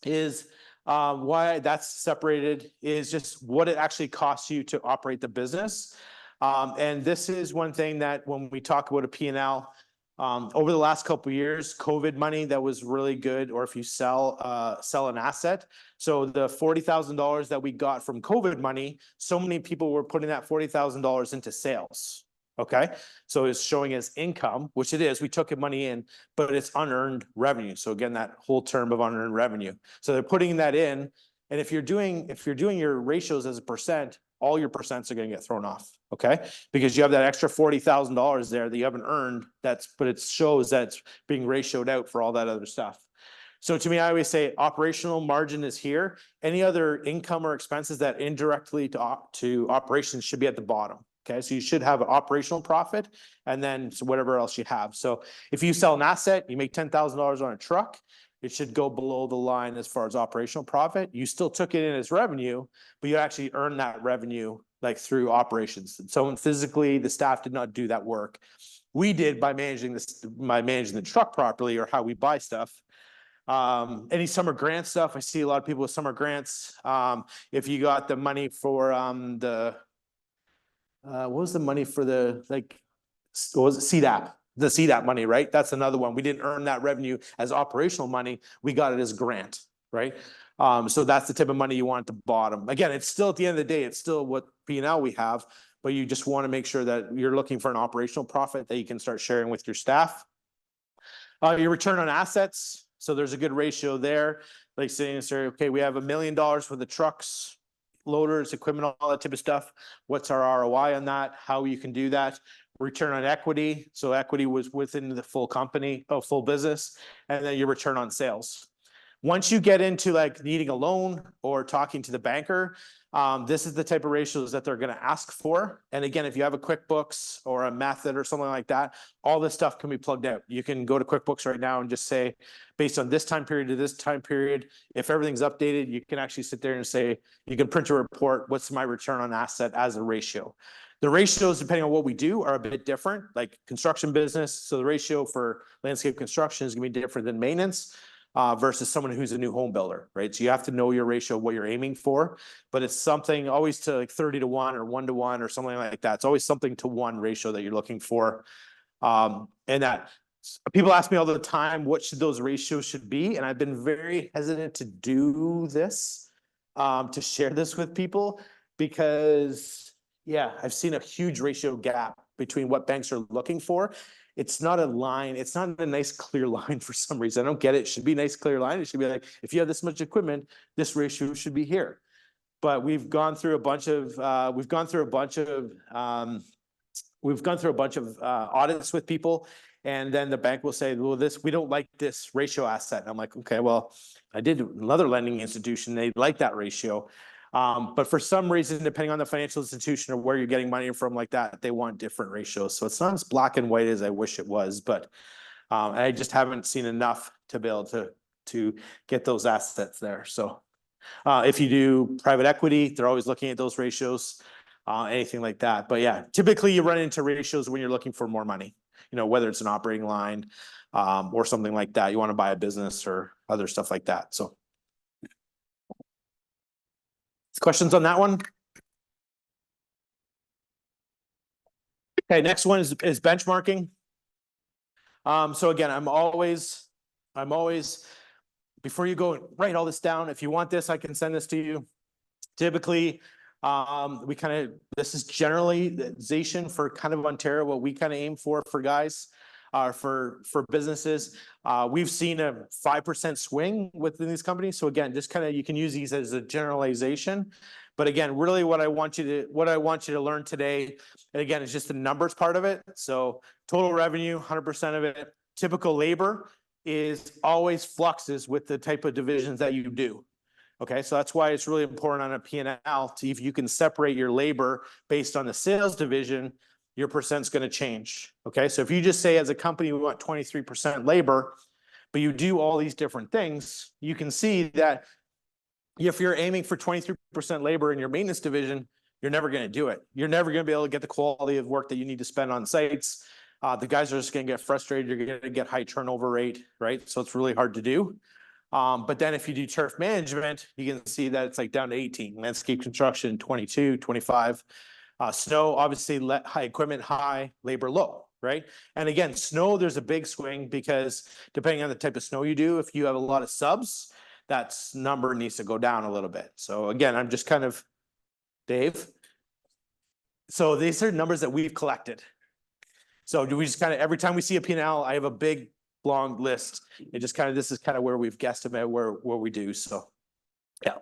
is why that's separated is just what it actually costs you to operate the business. And this is one thing that when we talk about a P&L, over the last couple of years, COVID money that was really good, or if you sell an asset. So the $40,000 that we got from COVID money, so many people were putting that $40,000 into sales. Okay, so it's showing as income, which it is. We took money in, but it's unearned revenue. So again, that whole term of unearned revenue. So they're putting that in, and if you're doing your ratios as a percent, all your percents are going to get thrown off. Okay, because you have that extra $40,000 there that you haven't earned. But it shows that it's being ratioed out for all that other stuff. So to me, I always say operational margin is here. Any other income or expenses that indirectly to operations should be at the bottom. Okay, so you should have an operational profit and then whatever else you have. So if you sell an asset, you make $10,000 on a truck, it should go below the line as far as operational profit. You still took it in as revenue, but you actually earn that revenue like through operations. So physically, the staff did not do that work. We did by managing the truck properly, or how we buy stuff. Any summer grant stuff, I see a lot of people with summer grants. If you got the money for what was the money for what was it, CDAP? The CDAP money, right? That's another one. We didn't earn that revenue as operational money. We got it as grant, right? So that's the type of money you want at the bottom. Again, it's still at the end of the day, it's still what P&L we have, but you just want to make sure that you're looking for an operational profit that you can start sharing with your staff. Your return on assets. So there's a good ratio there. Like saying, okay, we have $1 million for the trucks, loaders, equipment, all that type of stuff. What's our ROI on that? How you can do that? Return on equity. So equity was within the full company, full business, and then your return on sales. Once you get into like needing a loan or talking to the banker, this is the type of ratios that they're going to ask for. And again, if you have a QuickBooks or a method or something like that, all this stuff can be plugged out. You can go to QuickBooks right now and just say, based on this time period to this time period, if everything's updated, you can actually sit there and say, you can print a report, what's my return on asset as a ratio? The ratios, depending on what we do, are a bit different, like construction business. So the ratio for landscape construction is gonna be different than maintenance versus someone who's a new home builder, right? So you have to know your ratio, what you're aiming for, but it's something always to like 30-1 or 1-1 or something like that. It's always something to 1 ratio that you're looking for. And that people ask me all the time, what should those ratios should be? And I've been very hesitant to do this, to share this with people because yeah, I've seen a huge ratio gap between what banks are looking for. It's not a line. It's not a nice clear line for some reason. I don't get it. It should be a nice clear line. It should be like, if you have this much equipment, this ratio should be here. But we've gone through a bunch of audits with people, and then the bank will say, well, we don't like this ratio asset. And I'm like, okay, well, I did another lending institution. They like that ratio. But for some reason, depending on the financial institution or where you're getting money from like that, they want different ratios. So it's not as black and white as I wish it was, but I just haven't seen enough to be able to get those assets there. So if you do private equity, they're always looking at those ratios, anything like that. But yeah, typically you run into ratios when you're looking for more money, whether it's an operating line or something like that. You want to buy a business or other stuff like that. So questions on that one? Okay, next one is benchmarking. So again, I'm always, before you go write all this down, if you want this, I can send this to you. Typically, this is generalization for kind of Ontario, what we kind of aim for guys, for businesses. We've seen a 5% swing within these companies. So again, just kind of, you can use these as a generalization. But again, really what I want you to learn today, and again, it's just the numbers part of it. So total revenue, 100% of it. Typical labor is always fluxes with the type of divisions that you do. Okay, so that's why it's really important on a P&L to, if you can separate your labor based on the sales division, your percent's going to change. Okay, so if you just say as a company, we want 23% labor, but you do all these different things, you can see that if you're aiming for 23% labor in your maintenance division, you're never going to do it. You're never going to be able to get the quality of work that you need to spend on sites. The guys are just going to get frustrated. You're going to get high turnover rate, right? So it's really hard to do. But then if you do turf management, you can see that it's like down to 18, landscape construction, 22, 25, snow, obviously high equipment, high, labor low, right? And again, snow, there's a big swing because depending on the type of snow you do, if you have a lot of subs, that number needs to go down a little bit. So again, I'm just kind of, Dave. So these are numbers that we've collected. So do we just kind of, every time we see a P&L, I have a big long list. It just kind of, this is kind of where we've guesstimated where we do. So yeah.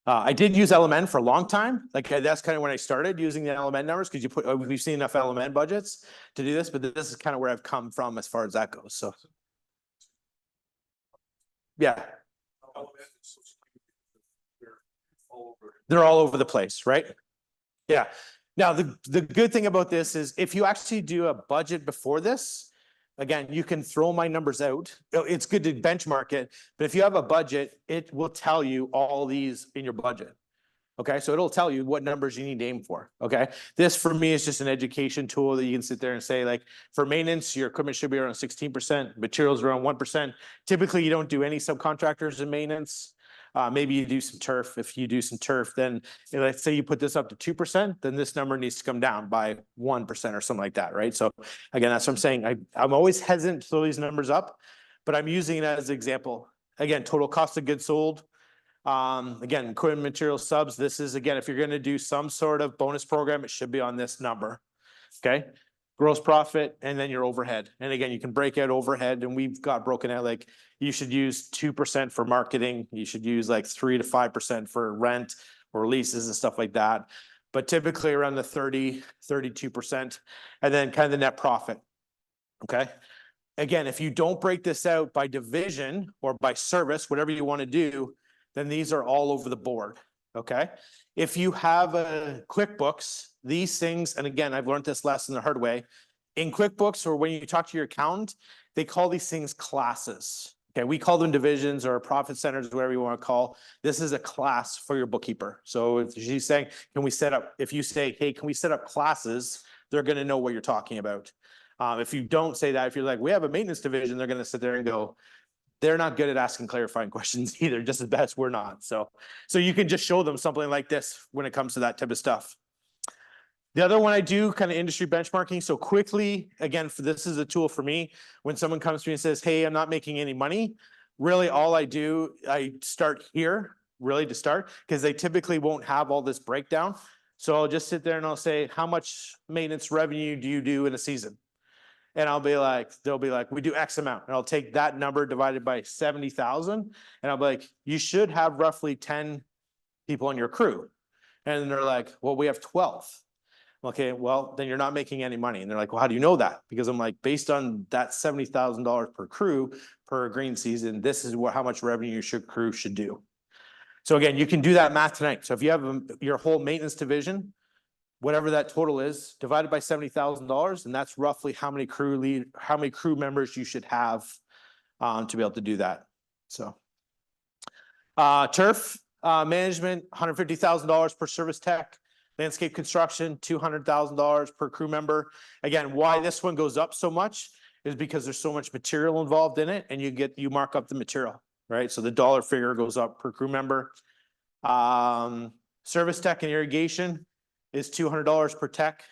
I did use LMN for a long time. Like that's kind of when I started using the LMN numbers, because we've seen enough LMN budgets to do this, but this is kind of where I've come from as far as that goes. So yeah. They're all over the place, right? Yeah. Now, the good thing about this is if you actually do a budget before this, again, you can throw my numbers out. It's good to benchmark it, but if you have a budget, it will tell you all these in your budget. Okay, so it'll tell you what numbers you need to aim for. Okay, this for me is just an education tool that you can sit there and say, like, for maintenance, your equipment should be around 16%, materials around 1%. Typically, you don't do any subcontractors in maintenance. Maybe you do some turf. If you do some turf, then let's say you put this up to 2%, then this number needs to come down by 1% or something like that, right? So again, that's what I'm saying. I'm always hesitant to throw these numbers up, but I'm using it as an example. Again, total cost of goods sold. Again, equipment, material, subs. This is, again, if you're going to do some sort of bonus program, it should be on this number. Okay. Gross profit, and then your overhead. And again, you can break out overhead, and we've got broken out, like you should use 2% for marketing. You should use like 3 to 5% for rent or leases and stuff like that. But typically around the 32%, and then kind of the net profit. Okay. Again, if you don't break this out by division or by service, whatever you want to do, then these are all over the board. Okay. If you have a QuickBooks, these things, and again, I've learned this lesson the hard way. In QuickBooks, or when you talk to your accountant, they call these things classes. Okay, we call them divisions or profit centers, whatever you want to call. This is a class for your bookkeeper. So if she's saying, can we set up, if you say, hey, can we set up classes? They're going to know what you're talking about. If you don't say that, if you're like, we have a maintenance division, they're going to sit there and go, they're not good at asking clarifying questions either, just as bad as we're not. So you can just show them something like this when it comes to that type of stuff. The other one I do kind of industry benchmarking. So quickly, again, this is a tool for me. When someone comes to me and says, hey, I'm not making any money, really all I do, I start here really to start, because they typically won't have all this breakdown. So I'll just sit there and I'll say, how much maintenance revenue do you do in a season? And I'll be like, they'll be like, we do X amount. And I'll take that number divided by 70,000. And I'll be like, you should have roughly 10 people on your crew. And they're like, well, we have 12. Okay, well, then you're not making any money. And they're like, well, how do you know that? Because I'm like, based on that $70,000 per crew per green season, this is how much revenue your crew should do. So again, you can do that math tonight. So if you have your whole maintenance division, whatever that total is, divided by $70,000, and that's roughly how many crew members you should have to be able to do that. So turf management, $150,000 per service tech. Landscape construction, $200,000 per crew member. Again, why this one goes up so much is because there's so much material involved in it, and you mark up the material, right? So the dollar figure goes up per crew member. Service tech and irrigation is $200 per tech.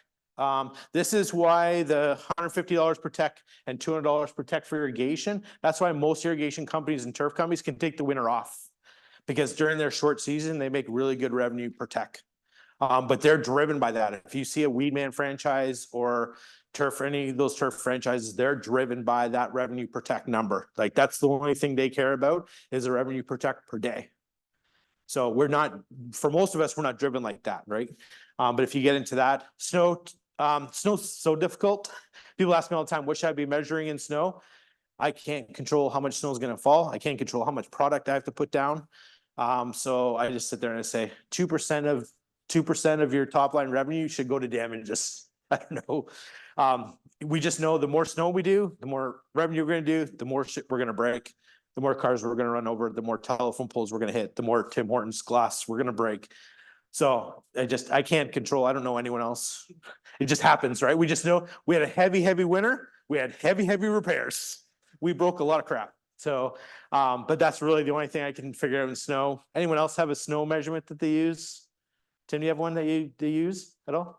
This is why the $150 per tech and $200 per tech for irrigation. That's why most irrigation companies and turf companies can take the winter off, because during their short season, they make really good revenue per tech. But they're driven by that. If you see a Weedman franchise or turf, any of those turf franchises, they're driven by that revenue per tech number. Like that's the only thing they care about is the revenue per tech per day. So we're not, for most of us, we're not driven like that, right? But if you get into that, snow's so difficult. People ask me all the time, what should I be measuring in snow? I can't control how much snow is going to fall. I can't control how much product I have to put down. So I just sit there and I say 2% of your top line revenue should go to damages. I don't know. We just know the more snow we do, the more revenue we're going to do, the more shit we're going to break, the more cars we're going to run over, the more telephone poles we're going to hit, the more Tim Hortons glass we're going to break. So I can't control. I don't know anyone else. It just happens, right? We just know we had a heavy winter. We had heavy repairs. We broke a lot of crap. So, but that's really the only thing I can figure out in snow. Anyone else have a snow measurement that they use? Tim, do you have one that they use at all?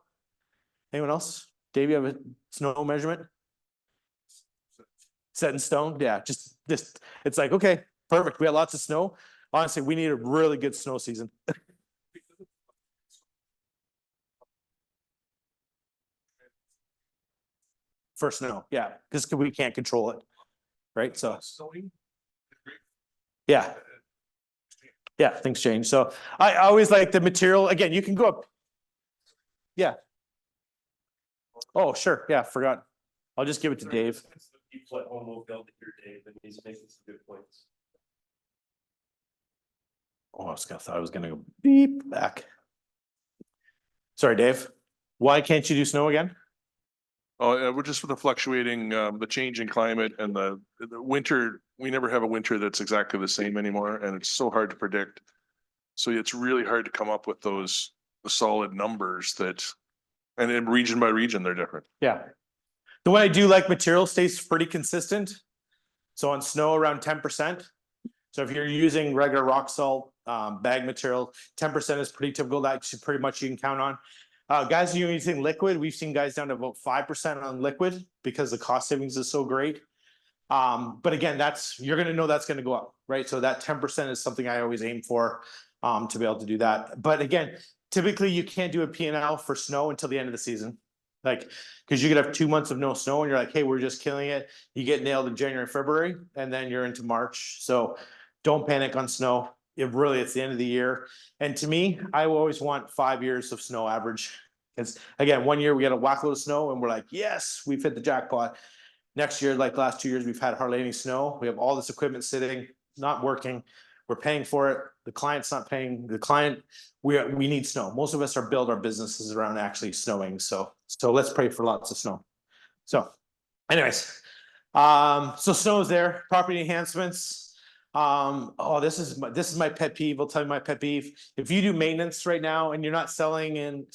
Anyone else? Dave, you have a snow measurement? Set in stone? Yeah, just it's like, okay, perfect. We had lots of snow. Honestly, we need a really good snow season. For snow, yeah, because we can't control it, right? So, yeah. Yeah, things change. So I always like the material. Again, you can go up. Yeah. Oh, sure. Yeah, forgot. I'll just give it to Dave. People at home will be able to hear Dave, and he's making some good points. Oh, I was gonna go beep back. Sorry, Dave. Why can't you do snow again? Oh, we're just with the fluctuating, the changing climate and the winter. We never have a winter that's exactly the same anymore, and it's so hard to predict. So it's really hard to come up with those solid numbers that, and in region by region, they're different. Yeah. The way I do like material stays pretty consistent. So on snow around 10%. So if you're using regular rock salt bag material, 10% is pretty typical. That should pretty much you can count on. Guys who are using liquid, we've seen guys down to about 5% on liquid because the cost savings is so great. But again, you're going to know that's going to go up, right? So that 10% is something I always aim for to be able to do that. But again, typically you can't do a P&L for snow until the end of the season. Like, because you could have 2 months of no snow and you're like, hey, we're just killing it. You get nailed in January, February, and then you're into March. So don't panic on snow. It's the end of the year. And to me, I always want 5 years of snow average. Because again, 1 year we got a whack load of snow and we're like, yes, we've hit the jackpot. Next year, like last 2 years, we've had hardly any snow. We have all this equipment sitting, not working. We're paying for it. The client's not paying. The client, we need snow. Most of us build our businesses around actually snowing. So let's pray for lots of snow. So anyways, So snow's there, property enhancements. Oh, this is my pet peeve. I'll tell you my pet peeve. If you do maintenance right now and you're not selling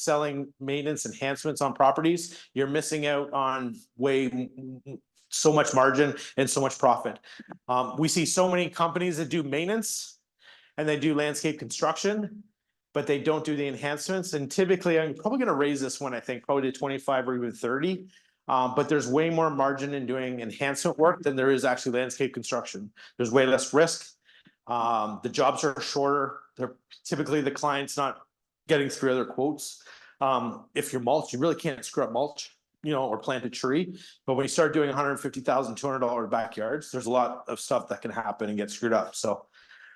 maintenance enhancements on properties, you're missing out on so much margin and so much profit. We see so many companies that do maintenance and they do landscape construction, but they don't do the enhancements. And typically, I'm probably going to raise this one, I think, probably to 25 or even 30. But there's way more margin in doing enhancement work than there is actually landscape construction. There's way less risk. The jobs are shorter. They're typically the client's not getting 3 other quotes. If you're mulch, you really can't screw up mulch, or plant a tree. But when you start doing $150,000, $200 backyards, there's a lot of stuff that can happen and get screwed up. So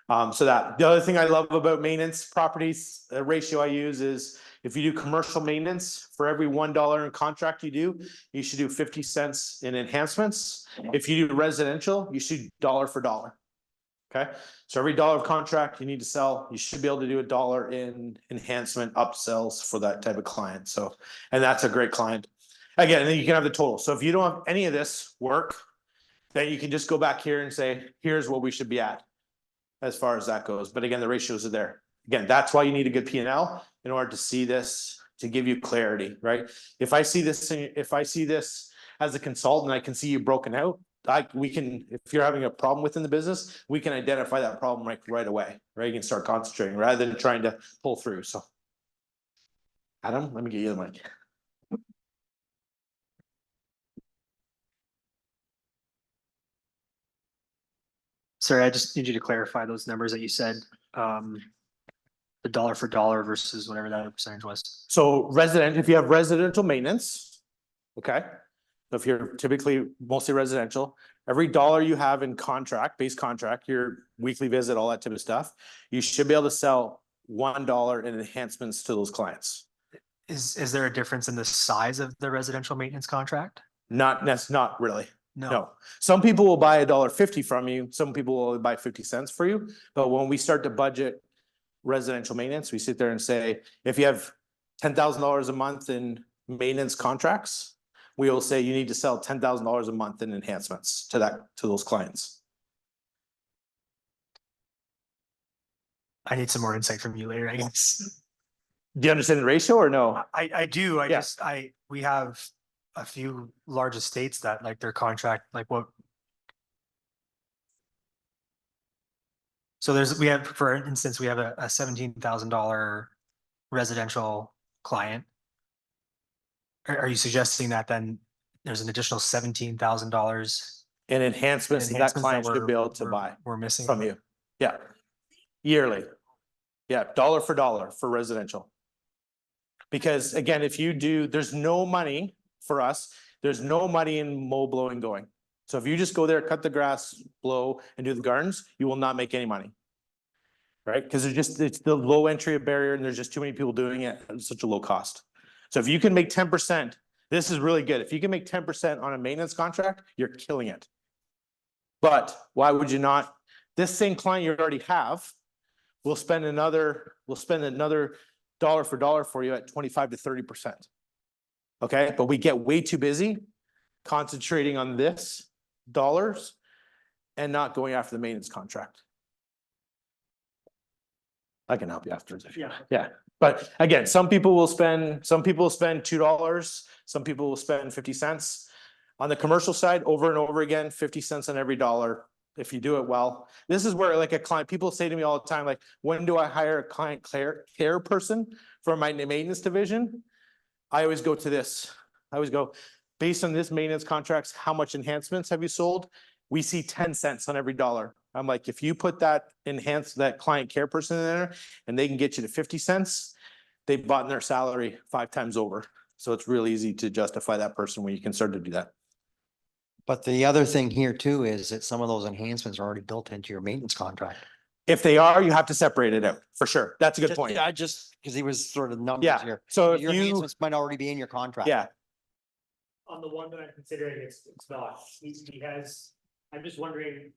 that the other thing I love about maintenance properties, the ratio I use is if you do commercial maintenance, for every $1 in contract you do, you should do 50 cents in enhancements. If you do residential, you should dollar for dollar. Okay, so every $1 of contract you need to sell, you should be able to do $1 in enhancement upsells for that type of client. So, and that's a great client. Again, and then you can have the total. So if you don't have any of this work, then you can just go back here and say, here's what we should be at as far as that goes. But again, the ratios are there. Again, that's why you need a good P&L in order to see this, to give you clarity, right? If I see this as a consultant, I can see you broken out. If you're having a problem within the business, we can identify that problem right away, right? You can start concentrating rather than trying to pull through. So, Adam, let me get you the mic. Sorry, I just need you to clarify those numbers that you said. The dollar for dollar versus whatever that percentage was. So if you have residential maintenance, okay. So if you're typically mostly residential, every $1 you have in base contract, your weekly visit, all that type of stuff, you should be able to sell $1 in enhancements to those clients. Is there a difference in the size of the residential maintenance contract? Not really. No. No. Some people will buy $1.50 from you. Some people will buy 50 cents for you. But when we start to budget residential maintenance, we sit there and say, if you have $10,000 a month in maintenance contracts, we will say you need to sell $10,000 a month in enhancements to those clients. I need some more insight from you later, I guess. Do you understand the ratio or no? I do. Yeah. We have a few large estates that like their contract, like what. So for instance, we have a $17,000 residential client. Are you suggesting that then there's an additional $17,000 In enhancements that client should be able to buy we're missing from you? Yeah. Yearly. Yeah, dollar for dollar for residential. Because again, there's no money for us. There's no money in mow, blowing, going. So if you just go there, cut the grass, blow, and do the gardens, you will not make any money. Right? Because it's the low entry barrier and there's just too many people doing it at such a low cost. So if you can make 10%, this is really good. If you can make 10% on a maintenance contract, you're killing it. But why would you not? This same client you already have will spend another dollar for dollar for you at 25 to 30%. Okay, but we get way too busy concentrating on this dollars and not going after the maintenance contract. I can help you after this. Yeah. But again, some people will spend $2, some people will spend 50 cents. On the commercial side, over and over again, 50 cents on every dollar if you do it well. This is where like a client, people say to me all the time, like, when do I hire a client care person for my maintenance division? I always go to this. I always go, based on this maintenance contracts, how much enhancements have you sold? We see 10 cents on every dollar. I'm like, if you put that client care person in there and they can get you to 50 cents, they bought in their salary 5 times over. So it's really easy to justify that person when you can start to do that. But the other thing here too is that some of those enhancements are already built into your maintenance contract. If they are, you have to separate it out for sure. That's a good point. Yeah, because he was sort of numbers Yeah. here. So if Your you, enhancements might already be in your contract. yeah, On the one that I'm considering, it's not. He has, I'm just wondering.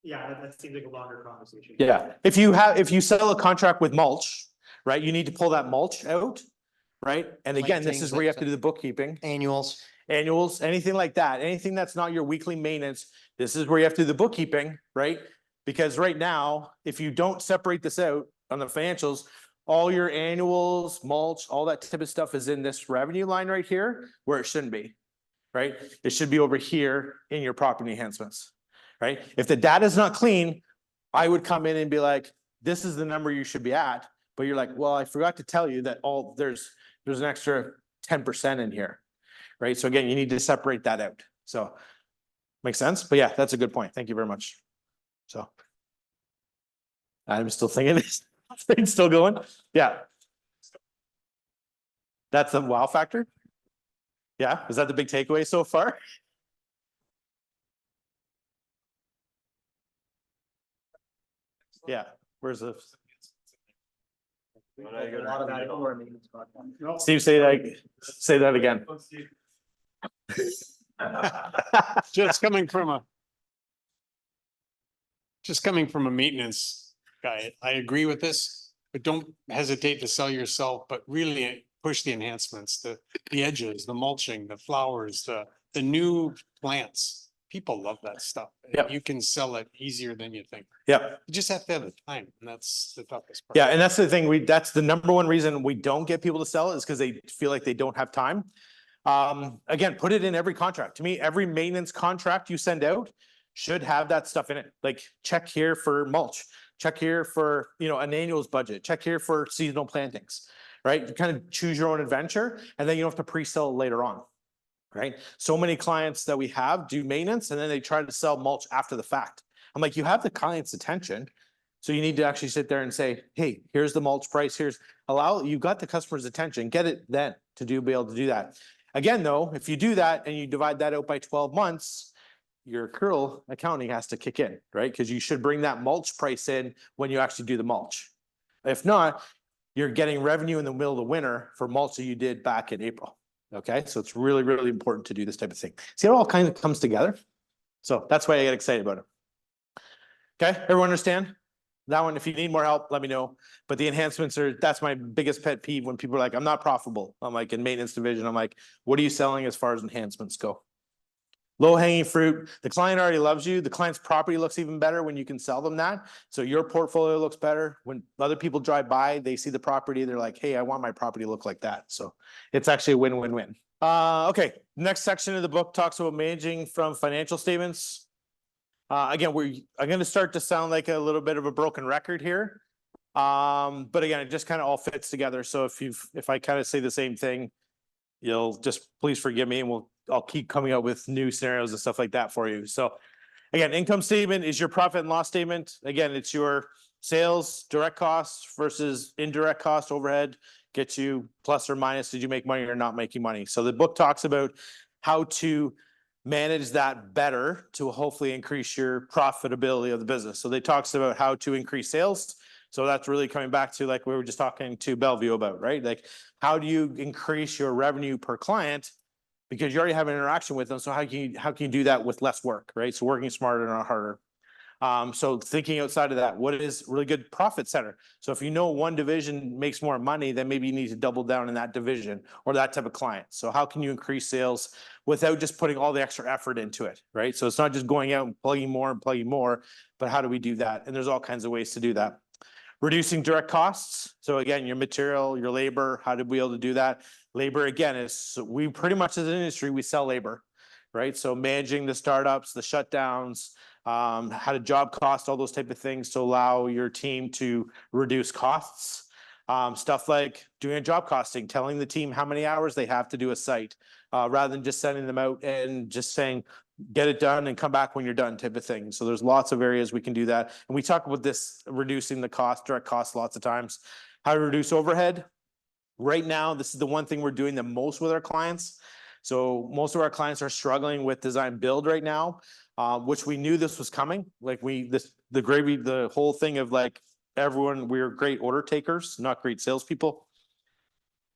Yeah, that seems like a longer conversation. yeah. If you sell a contract with mulch, right, you need to pull that mulch out, right? And again, this is where you have to do the bookkeeping. Annuals. annuals, anything like that, anything that's not your weekly maintenance, this is where you have to do the bookkeeping, right? Because right now, if you don't separate this out on the financials, all your annuals, mulch, all that type of stuff is in this revenue line right here, where it shouldn't be, right? It should be over here in your property enhancements, right? If the data is not clean, I would come in and be like, this is the number you should be at. But you're like, well, I forgot to tell you that there's an extra 10% in here, right? So again, you need to separate that out. So makes sense? But yeah, that's a good point. Thank you very much. So I'm still thinking it's still going. Yeah. That's the wow factor. Yeah. Is that the big takeaway so far? Yeah. Where's the Steve, say that again. Just coming from a maintenance guy, I agree with this, but don't hesitate to sell yourself, but really push the enhancements, the edges, the mulching, the flowers, the new plants. People love that stuff. Yep. You can sell it easier than you think. Yeah. You just have to have the time, and that's the toughest part. Yeah. And that's the thing. That's the number one reason we don't get people to sell it is because they feel like they don't have time. Again, put it in every contract. To me, every maintenance contract you send out should have that stuff in it. Like check here for mulch, check here for, an annuals budget, check here for seasonal plantings, right? You kind of choose your own adventure and then you don't have to pre-sell later on, right? So many clients that we have do maintenance and then they try to sell mulch after the fact. I'm like, you have the client's attention. So you need to actually sit there and say, hey, here's the mulch price. You got the customer's attention, get it then to be able to do that. Again, though, if you do that and you divide that out by 12 months, your accrual accounting has to kick in, right? Because you should bring that mulch price in when you actually do the mulch. If not, you're getting revenue in the middle of the winter for mulch that you did back in April. Okay, so it's really, really important to do this type of thing. See, it all kind of comes together. So that's why I get excited about it. Okay, everyone understand? That one, if you need more help, let me know. But the enhancements that's my biggest pet peeve when people are like, I'm not profitable. I'm like in maintenance division, I'm like, what are you selling as far as enhancements go? Low hanging fruit. The client already loves you. The client's property looks even better when you can sell them that. So your portfolio looks better. When other people drive by, they see the property, they're like, hey, I want my property to look like that. So it's actually a win-win-win. Okay, next section of the book talks about managing from financial statements. Again, I'm going to start to sound like a little bit of a broken record here. But again, it just kind of all fits together. So if I kind of say the same thing, you'll just please forgive me and I'll keep coming up with new scenarios and stuff like that for you. So again, income statement is your profit and loss statement. Again, it's your sales, direct costs versus indirect cost overhead, gets you plus or minus, did you make money or not making money? So the book talks about how to manage that better to hopefully increase your profitability of the business. So they talks about how to increase sales. So that's really coming back to like we were just talking to Bellevue about, right? Like how do you increase your revenue per client? Because you already have an interaction with them. So how can you do that with less work, right? So working smarter, not harder. So thinking outside of that, what is really good profit center? So if you know one division makes more money, then maybe you need to double down in that division or that type of client. So how can you increase sales without just putting all the extra effort into it, right? So it's not just going out and plugging more, but how do we do that? And there's all kinds of ways to do that. Reducing direct costs. So again, your material, your labor, how did we be able to do that? Labor, again, we pretty much as an industry, we sell labor, right? So managing the startups, the shutdowns, how to job cost, all those type of things to allow your team to reduce costs. Stuff like doing a job costing, telling the team how many hours they have to do a site, rather than just sending them out and just saying, get it done and come back when you're done type of thing. So there's lots of areas we can do that. And we talk about this, reducing the cost, direct costs lots of times. How to reduce overhead. Right now, this is the one thing we're doing the most with our clients. So most of our clients are struggling with design build right now, which we knew this was coming. Like the whole thing of like everyone, we're great order takers, not great salespeople.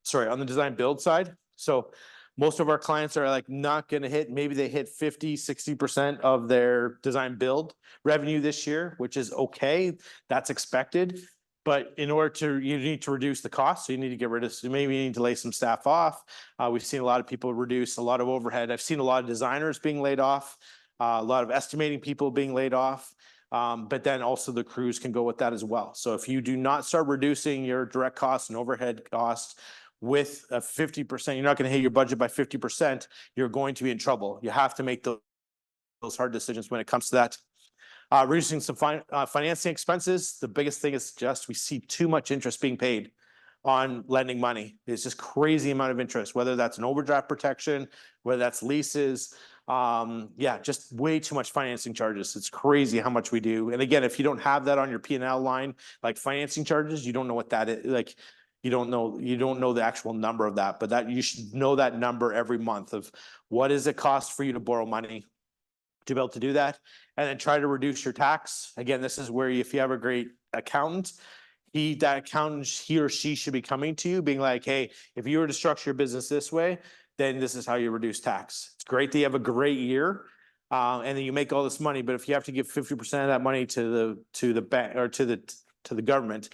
Sorry, on the design build side. So most of our clients are like not going to hit, maybe they hit 50-60% of their design build revenue this year, which is okay. That's expected. But in order to, you need to reduce the cost, so you need to get rid of, so maybe you need to lay some staff off. We've seen a lot of people reduce a lot of overhead. I've seen a lot of designers being laid off, a lot of estimating people being laid off. But then also the crews can go with that as well. So if you do not start reducing your direct costs and overhead costs with a 50%, you're not going to hit your budget by 50%, you're going to be in trouble. You have to make those hard decisions when it comes to that. Reducing some financing expenses. The biggest thing is just we see too much interest being paid on lending money. It's just crazy amount of interest, whether that's an overdraft protection, whether that's leases. Yeah, just way too much financing charges. It's crazy how much we do. And again, if you don't have that on your P&L line, like financing charges, you don't know what that is. Like, you don't know the actual number of that, but that you should know that number every month of what does it cost for you to borrow money to be able to do that. And then try to reduce your tax. Again, this is where if you have a great accountant, that accountant, he or she should be coming to you being like, hey, if you were to structure your business this way, then this is how you reduce tax. It's great that you have a great year and then you make all this money, but if you have to give 50% of that money to the bank or to the government,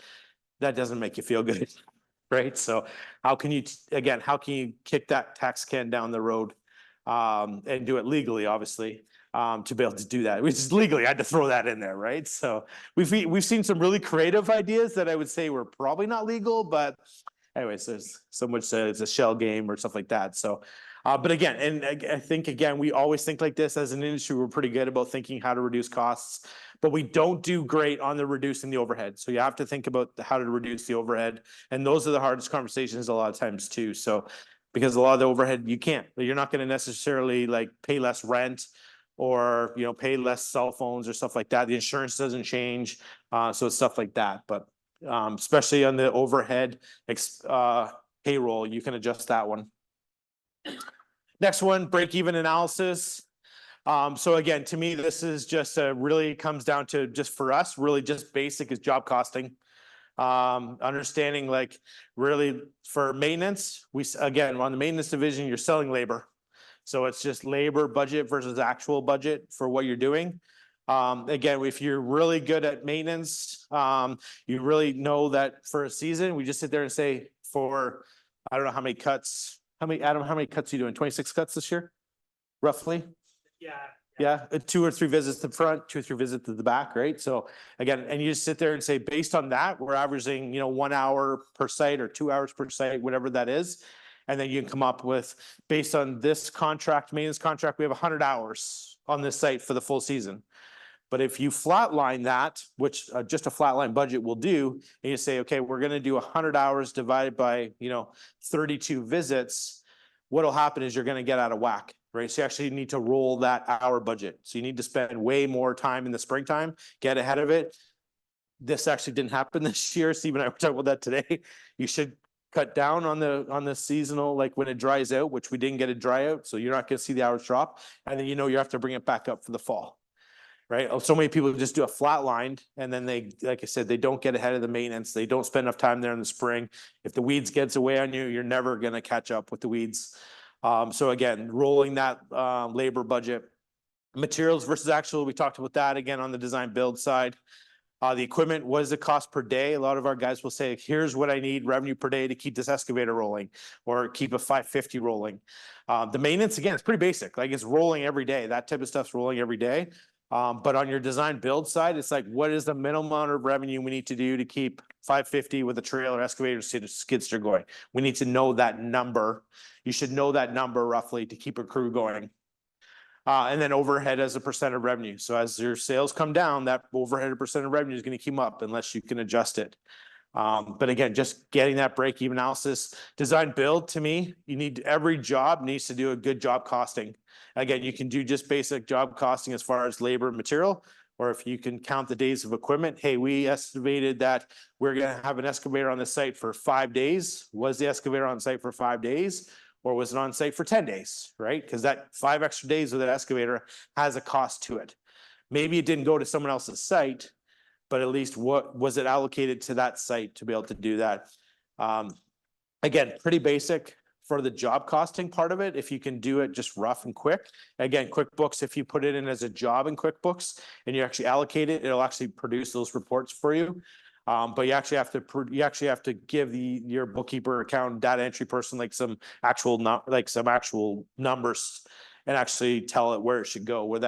that doesn't make you feel good, right? So how can you kick that tax can down the road and do it legally, obviously, to be able to do that, which is legally, I had to throw that in there, right? So we've seen some really creative ideas that I would say were probably not legal, but anyways, there's so much, it's a shell game or stuff like that. So, but again, and I think, again, we always think like this as an industry, we're pretty good about thinking how to reduce costs, but we don't do great on the reducing the overhead. So you have to think about how to reduce the overhead. And those are the hardest conversations a lot of times too. So, because a lot of the overhead, you're not going to necessarily like pay less rent or, pay less cell phones or stuff like that. The insurance doesn't change. So it's stuff like that. But especially on the overhead payroll, you can adjust that one. Next one, break-even analysis. So again, to me, this is just really comes down to just for us, really just basic is job costing. Understanding like really for maintenance, again, on the maintenance division, you're selling labor. So it's just labor budget versus actual budget for what you're doing. Again, if you're really good at maintenance, you really know that for a season, we just sit there and say I don't know how many cuts, Adam, how many cuts are you doing? 26 cuts this year, roughly? Yeah. Yeah, 2 or 3 visits to the front, 2 or 3 visits to the back, right? So again, and you just sit there and say, based on that, we're averaging, 1 hour per site or 2 hours per site, whatever that is. And then you can come up with, based on this maintenance contract, we have 100 hours on this site for the full season. But if you flatline that, which just a flatline budget will do, and you say, okay, we're going to do 100 hours divided by, 32 visits, what'll happen is you're going to get out of whack, right? So you actually need to roll that hour budget. So you need to spend way more time in the springtime, get ahead of it. This actually didn't happen this year. Steve and I were talking about that today. You should cut down on the seasonal, like when it dries out, which we didn't get it dry out. So you're not going to see the hours drop. And then, you have to bring it back up for the fall. Right? So many people just do a flat line and then they, like I said, they don't get ahead of the maintenance. They don't spend enough time there in the spring. If the weeds gets away on you, you're never going to catch up with the weeds. So again, rolling that labor budget. Materials versus actual, we talked about that again on the design build side. The equipment, what does it cost per day? A lot of our guys will say, here's what I need revenue per day to keep this excavator rolling or keep a 550 rolling. The maintenance, again, it's pretty basic. Like it's rolling every day. That type of stuff's rolling every day. But on your design build side, it's like, what is the minimum amount of revenue we need to do to keep 550 with a trailer excavator skid steer going? We need to know that number. You should know that number roughly to keep a crew going. And then overhead as a percent of revenue. So as your sales come down, that overhead percent of revenue is going to keep up unless you can adjust it. But again, just getting that break-even analysis, design build, to me, every job needs to do a good job costing. Again, you can do just basic job costing as far as labor and material, or if you can count the days of equipment. Hey, we estimated that we're going to have an excavator on the site for 5 days. Was the excavator on site for 5 days? Or was it on site for 10 days, right? Because that 5 extra days with that excavator has a cost to it. Maybe it didn't go to someone else's site, but at least what was it allocated to that site to be able to do that? Again, pretty basic for the job costing part of it. If you can do it just rough and quick. Again, QuickBooks, if you put it in as a job in QuickBooks and you actually allocate it, it'll actually produce those reports for you. But you actually have to, you actually have to give your bookkeeper, accountant, data entry person like some actual numbers and actually tell it where it should go, where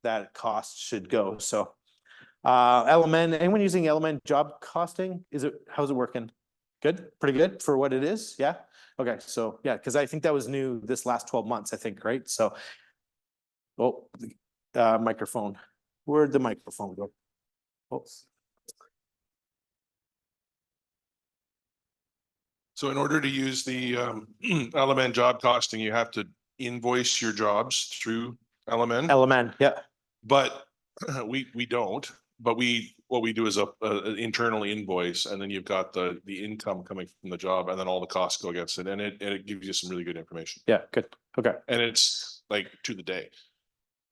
that cost should go. So Element, anyone using Element job costing? How's it working? Good, pretty good for what it is. Yeah. Okay. So yeah, because I think that was new this last 12 months, I think, right? So, oh, microphone. Where'd the microphone go? Oh. So in order to use the Element job costing, you have to invoice your jobs through Element. Element, yeah. But we don't, but what we do is a internal invoice, and then you've got the income coming from the job, and then all the costs go against it, and it gives you some really good information. Yeah, good. Okay. And it's like to the day.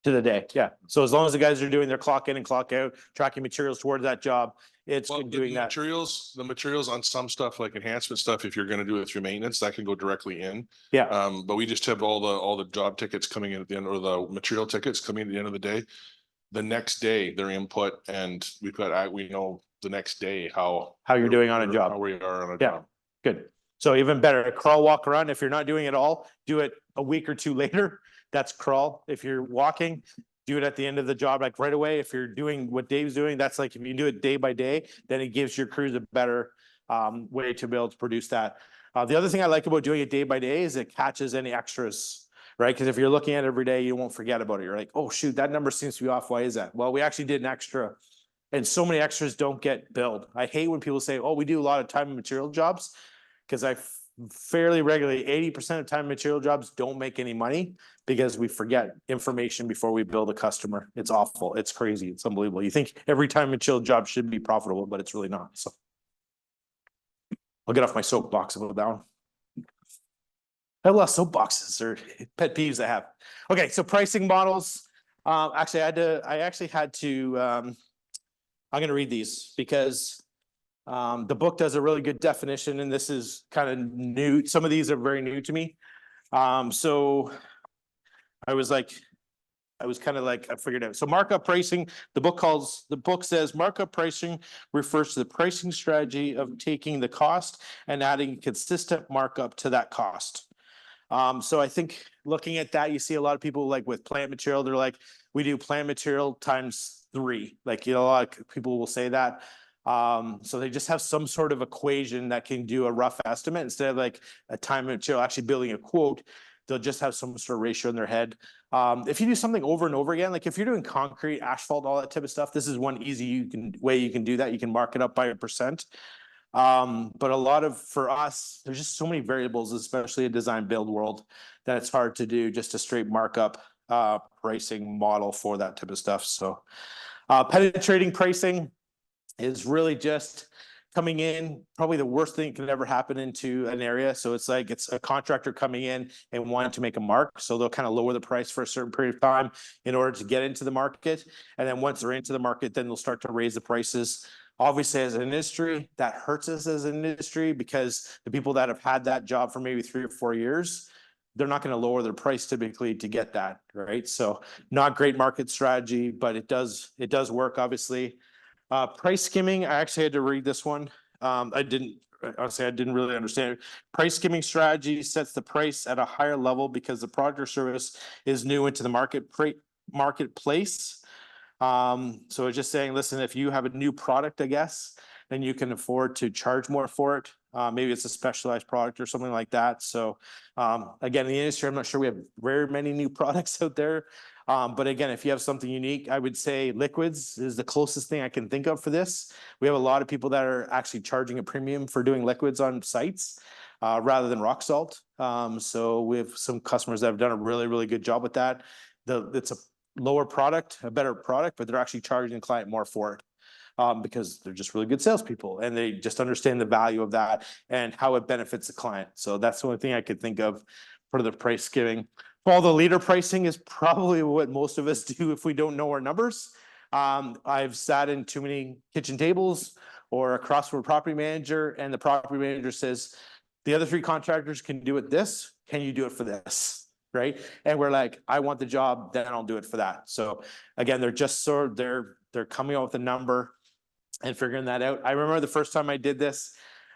To the day, yeah. So as long as the guys are doing their clock in and clock out, tracking materials towards that job, it's Well, doing that. the materials on some stuff like enhancement stuff, if you're gonna do it through maintenance, that can go directly in. Yeah, But we just have all the job tickets coming in at the end, or the material tickets coming in at the end of the day. The next day, their input, and we know the next day how you're doing on a job. How we are on a Yeah. job. Good. So even better, crawl, walk, run. If you're not doing it all, do it a week or two later. That's crawl. If you're walking, do it at the end of the job, like right away. If you're doing what Dave's doing, that's like, if you do it day by day, then it gives your crews a better way to be able to produce that. The other thing I like about doing it day by day is it catches any extras, right? Because if you're looking at it every day, you won't forget about it. You're like, oh shoot, that number seems to be off. Why is that? Well, we actually did an extra, and so many extras don't get billed. I hate when people say, oh, we do a lot of time and material jobs, because I fairly regularly, 80% of time and material jobs don't make any money because we forget information before we bill the customer. It's awful. It's crazy. It's unbelievable. You think every time and material job should be profitable, but it's really not. So I'll get off my soapbox about that one. I have a lot of soapboxes or pet peeves I have. Okay, so pricing models. Actually, I actually had to, I'm going to read these because the book does a really good definition, and this is kind of new. Some of these are very new to me. So I was kind of like, I figured out. So markup pricing, the book says markup pricing refers to the pricing strategy of taking the cost and adding consistent markup to that cost. So I think looking at that, you see a lot of people like with plant material, they're like, we do plant material times 3. Like, a lot of people will say that. So they just have some sort of equation that can do a rough estimate instead of like a time and material actually building a quote. They'll just have some sort of ratio in their head. If you do something over and over again, like if you're doing concrete, asphalt, all that type of stuff, this is one easy way you can do that. You can mark it up by a percent. But for us, there's just so many variables, especially a design build world, that it's hard to do just a straight markup pricing model for that type of stuff. So penetrating pricing is really just coming in, probably the worst thing that could ever happen into an area. So it's like, it's a contractor coming in and wanting to make a mark. So they'll kind of lower the price for a certain period of time in order to get into the market. And then once they're into the market, then they'll start to raise the prices. Obviously, as an industry, that hurts us as an industry, because the people that have had that job for maybe 3 or 4 years, they're not going to lower their price typically to get that, right? So not great market strategy, but it does work, obviously. Price skimming, I actually had to read this one. I didn't really understand it. Price skimming strategy sets the price at a higher level because the product or service is new into the marketplace. So it's just saying, listen, if you have a new product, I guess, then you can afford to charge more for it. Maybe it's a specialized product or something like that. So again, in the industry, I'm not sure we have very many new products out there. But again, if you have something unique, I would say liquids is the closest thing I can think of for this. We have a lot of people that are actually charging a premium for doing liquids on sites rather than rock salt. So we have some customers that have done a really, really good job with that. It's a lower product, a better product, but they're actually charging the client more for it. Because they're just really good salespeople and they just understand the value of that and how it benefits the client. So that's the only thing I could think of for the price skimming. All the leader pricing is probably what most of us do if we don't know our numbers. I've sat in too many kitchen tables or across from a property manager, and the property manager says, the other 3 contractors can do it this, can you do it for this? Right? And we're like, I want the job, then I'll do it for that. So again, they're just they're coming up with a number. and figuring that out. I remember the first time I did this,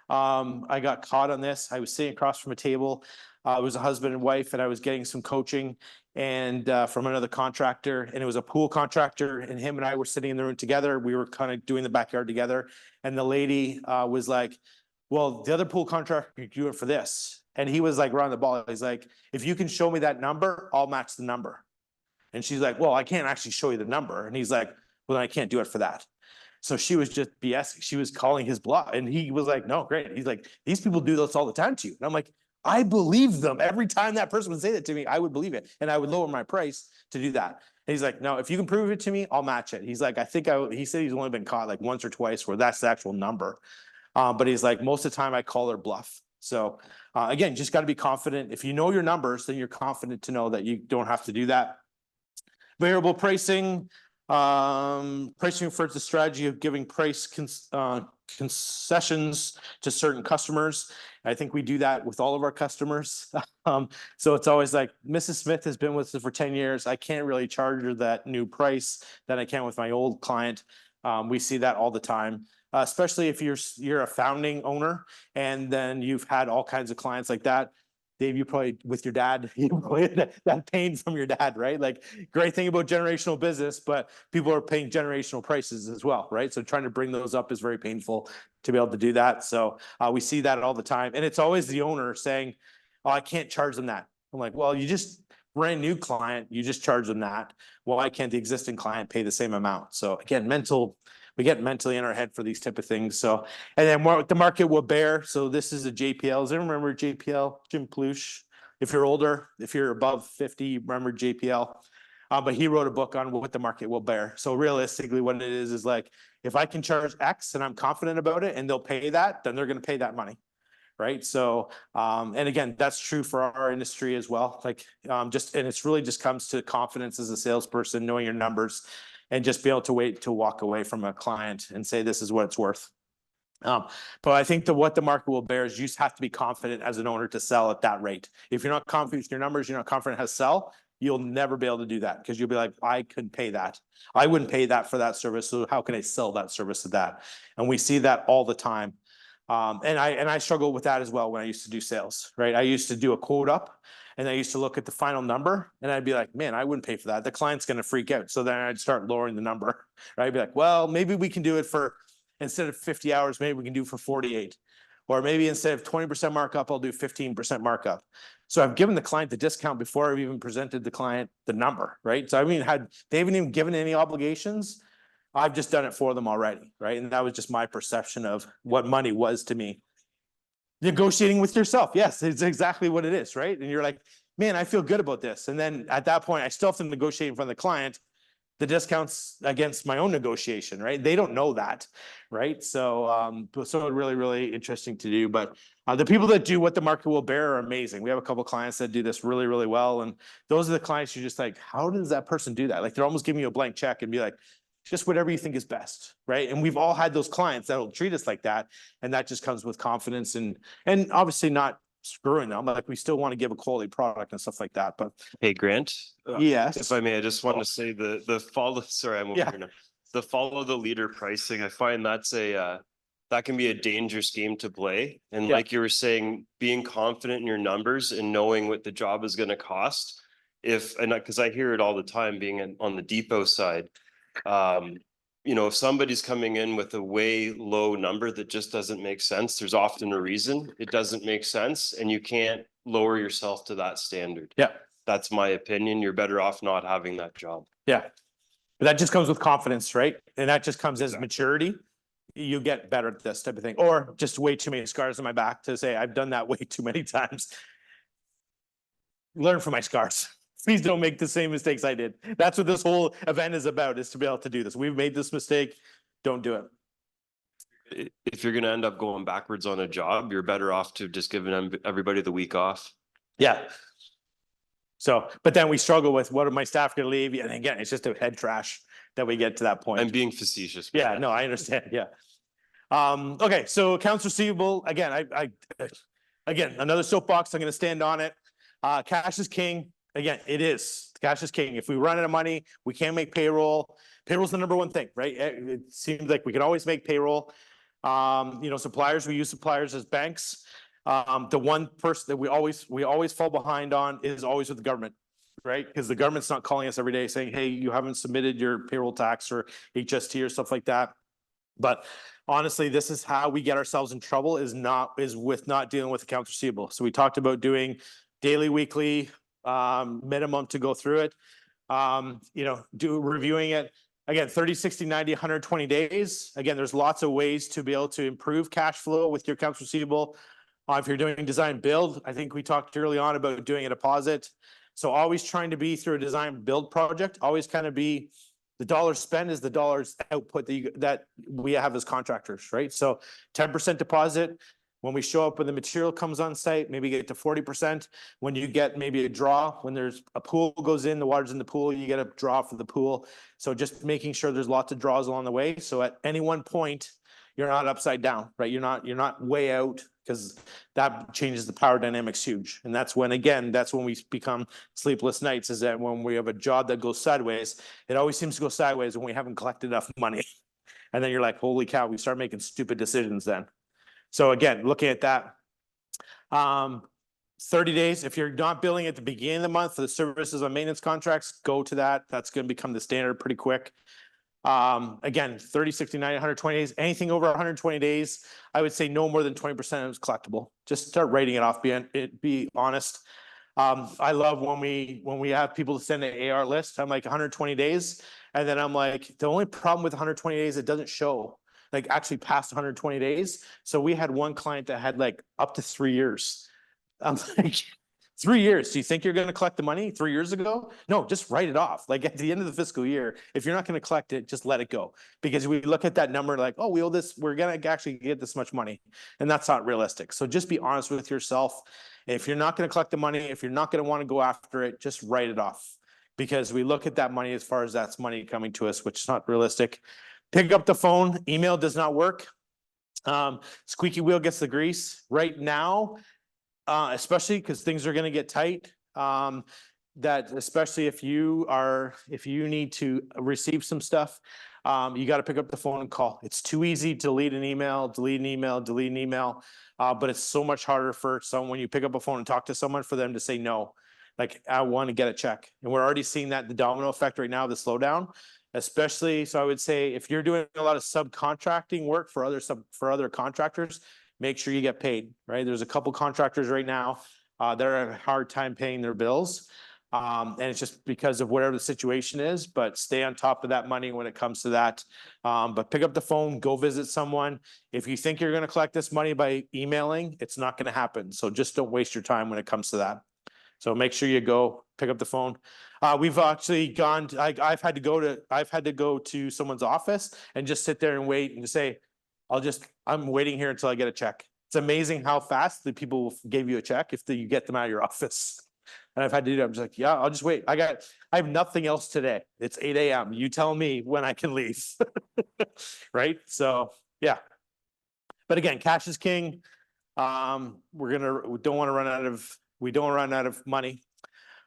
I got caught on this. I was sitting across from a table. It was a husband and wife, and I was getting some coaching and from another contractor, and it was a pool contractor, and him and I were sitting in the room together. We were kind of doing the backyard together, and the lady was like, well, the other pool contractor could do it for this. And he was like around the ball. He's like, if you can show me that number, I'll match the number. And she's like, well, I can't actually show you the number. And he's like, well, then I can't do it for that. So she was just BS. She was calling his bluff. And he was like, no, great. He's like, these people do this all the time to you. And I'm like, I believe them. Every time that person would say that to me, I would believe it. And I would lower my price to do that. And he's like, no, if you can prove it to me, I'll match it. He's like, he said he's only been caught like once or twice where that's the actual number. But he's like, most of the time I call their bluff. So again, just got to be confident. If you know your numbers, then you're confident to know that you don't have to do that. Variable pricing. Pricing refers to the strategy of giving price concessions to certain customers. I think we do that with all of our customers. So it's always like, Mrs. Smith has been with us for 10 years. I can't really charge her that new price that I can with my old client. We see that all the time. Especially if you're a founding owner and then you've had all kinds of clients like that. Dave, you probably with your dad, you probably had that pain from your dad, right? Like, great thing about generational business, but people are paying generational prices as well, right? So trying to bring those up is very painful to be able to do that. So we see that all the time, and it's always the owner saying, "Oh, I can't charge them that." I'm like, "Well, you just brand new client, you just charge them that. Why can't the existing client pay the same amount?" So again, we get mentally in our head for these type of things. So, and then what the market will bear. So this is a JPL. Does anyone remember JPL? Jim Plush. If you're older, if you're above 50, remember JPL. But he wrote a book on what the market will bear. So realistically, what it is like, if I can charge X and I'm confident about it and they'll pay that, then they're going to pay that money. Right. So, and again, that's true for our industry as well. Like, and it's really just comes to confidence as a salesperson, knowing your numbers and just be able to wait to walk away from a client and say, this is what it's worth. But I think what the market will bear is you just have to be confident as an owner to sell at that rate. If you're not confident with your numbers, you're not confident how to sell, you'll never be able to do that because you'll be like, I couldn't pay that. I wouldn't pay that for that service. So how can I sell that service to that? And we see that all the time. And I struggle with that as well when I used to do sales, right? I used to do a quote up and I used to look at the final number and I'd be like, man, I wouldn't pay for that. The client's going to freak out. So then I'd start lowering the number, right? I'd be like, well, maybe we can do it for, instead of 50 hours, maybe we can do for 48. Or maybe instead of 20% markup, I'll do 15% markup. So I've given the client the discount before I've even presented the client the number, right? So I mean, they haven't even given any obligations. I've just done it for them already, right? And that was just my perception of what money was to me. Negotiating with yourself. Yes, it's exactly what it is, right? And you're like, man, I feel good about this. And then at that point, I still have to negotiate in front of the client the discounts against my own negotiation, right? They don't know that, right? So, so really, really interesting to do. But the people that do what the market will bear are amazing. We have a couple of clients that do this really, really well. And those are the clients you're just like, how does that person do that? Like, they're almost giving you a blank check and be like, just whatever you think is best, right? And we've all had those clients that will treat us like that. And that just comes with confidence and obviously not screwing them. Like, we still want to give a quality product and stuff like that. But Hey, Grant. yes. If I may, I just want to say the follow, sorry, I'm over Yeah. here now. The follow the leader pricing, I find that's that can be a dangerous game to play. And Yeah. like you were saying, being confident in your numbers and knowing what the job is going to cost. Because I hear it all the time being on the depot side. If somebody's coming in with a way low number that just doesn't make sense, there's often a reason it doesn't make sense, and you can't lower yourself to that standard. Yeah. That's my opinion. You're better off not having that job. Yeah. But that just comes with confidence, right? And that just comes as maturity. You get better at this type of thing, or just way too many scars on my back to say I've done that way too many times. Learn from my scars. Please don't make the same mistakes I did. That's what this whole event is about, is to be able to do this. We've made this mistake. Don't do it. If you're going to end up going backwards on a job, you're better off to just giving everybody the week off. Yeah. So, but then we struggle with, what are my staff going to leave? And again, it's just a head trash that we get to that point. I'm being facetious. Yeah, no, I understand. Yeah. Okay. So accounts receivable, again, again, another soapbox. I'm going to stand on it. Cash is king. again, it is, cash is king. If we run out of money, we can't make payroll. Payroll's the number one thing, right? It seems like we can always make payroll. You know, suppliers, we use suppliers as banks. The one person that we always fall behind on is always with the government, right? Because the government's not calling us every day saying, hey, you haven't submitted your payroll tax or HST or stuff like that. But honestly, this is how we get ourselves in trouble is with not dealing with accounts receivable. So we talked about doing daily, weekly, minimum to go through it. You know, reviewing it. Again, 30, 60, 90, 120 days. Again, there's lots of ways to be able to improve cash flow with your accounts receivable. If you're doing design build, I think we talked early on about doing a deposit. So always trying to be through a design build project, always kind of be the dollars spent is the dollars output that we have as contractors, right? So 10% deposit. When we show up, when the material comes on site, maybe get to 40%. When you get maybe a draw, when there's a pool goes in, the water's in the pool, you get a draw for the pool. So just making sure there's lots of draws along the way. So at any one point, you're not upside down, right? You're not way out because that changes the power dynamics huge. And that's when, again, that's when we become sleepless nights is that when we have a job that goes sideways, it always seems to go sideways when we haven't collected enough money. And then you're like, holy cow, we start making stupid decisions then. So again, looking at that, 30 days, if you're not billing at the beginning of the month for the services on maintenance contracts, go to that. That's going to become the standard pretty quick. Again, 30, 60, 90, 120 days, anything over 120 days, I would say no more than 20% is collectible. Just start writing it off, be honest. I love when we have people to send an AR list, I'm like 120 days. And then I'm like, the only problem with 120 days, it doesn't show like actually past 120 days. So we had one client that had like up to 3 years. I'm like, 3 years. Do you think you're going to collect the money 3 years ago? No, just write it off. Like at the end of the fiscal year, if you're not going to collect it, just let it go. Because we look at that number like, oh, we owe this, we're going to actually get this much money. And that's not realistic. So just be honest with yourself. If you're not going to collect the money, if you're not going to want to go after it, just write it off. Because we look at that money as far as that's money coming to us, which is not realistic. Pick up the phone. Email does not work. Squeaky wheel gets the grease. Right now, especially because things are going to get tight. That especially if you need to receive some stuff, you got to pick up the phone and call. It's too easy to delete an email, but it's so much harder for someone when you pick up a phone and talk to someone for them to say no. Like I want to get a check, and we're already seeing that the domino effect right now, the slowdown. Especially, so I would say if you're doing a lot of subcontracting work for other contractors, make sure you get paid, right? There's a couple contractors right now that are having a hard time paying their bills. And it's just because of whatever the situation is, but stay on top of that money when it comes to that. But pick up the phone, go visit someone. If you think you're going to collect this money by emailing, it's not going to happen. So just don't waste your time when it comes to that. So make sure you go pick up the phone. We've actually gone, I've had to go to someone's office and just sit there and wait and just say, I'm waiting here until I get a check. It's amazing how fast the people will give you a check if you get them out of your office. And I've had to do that. I'm just like, yeah, I'll just wait. I have nothing else today. It's 8 a.m. You tell me when I can leave. Right? So yeah. But again, cash is king. We don't want to run out of money.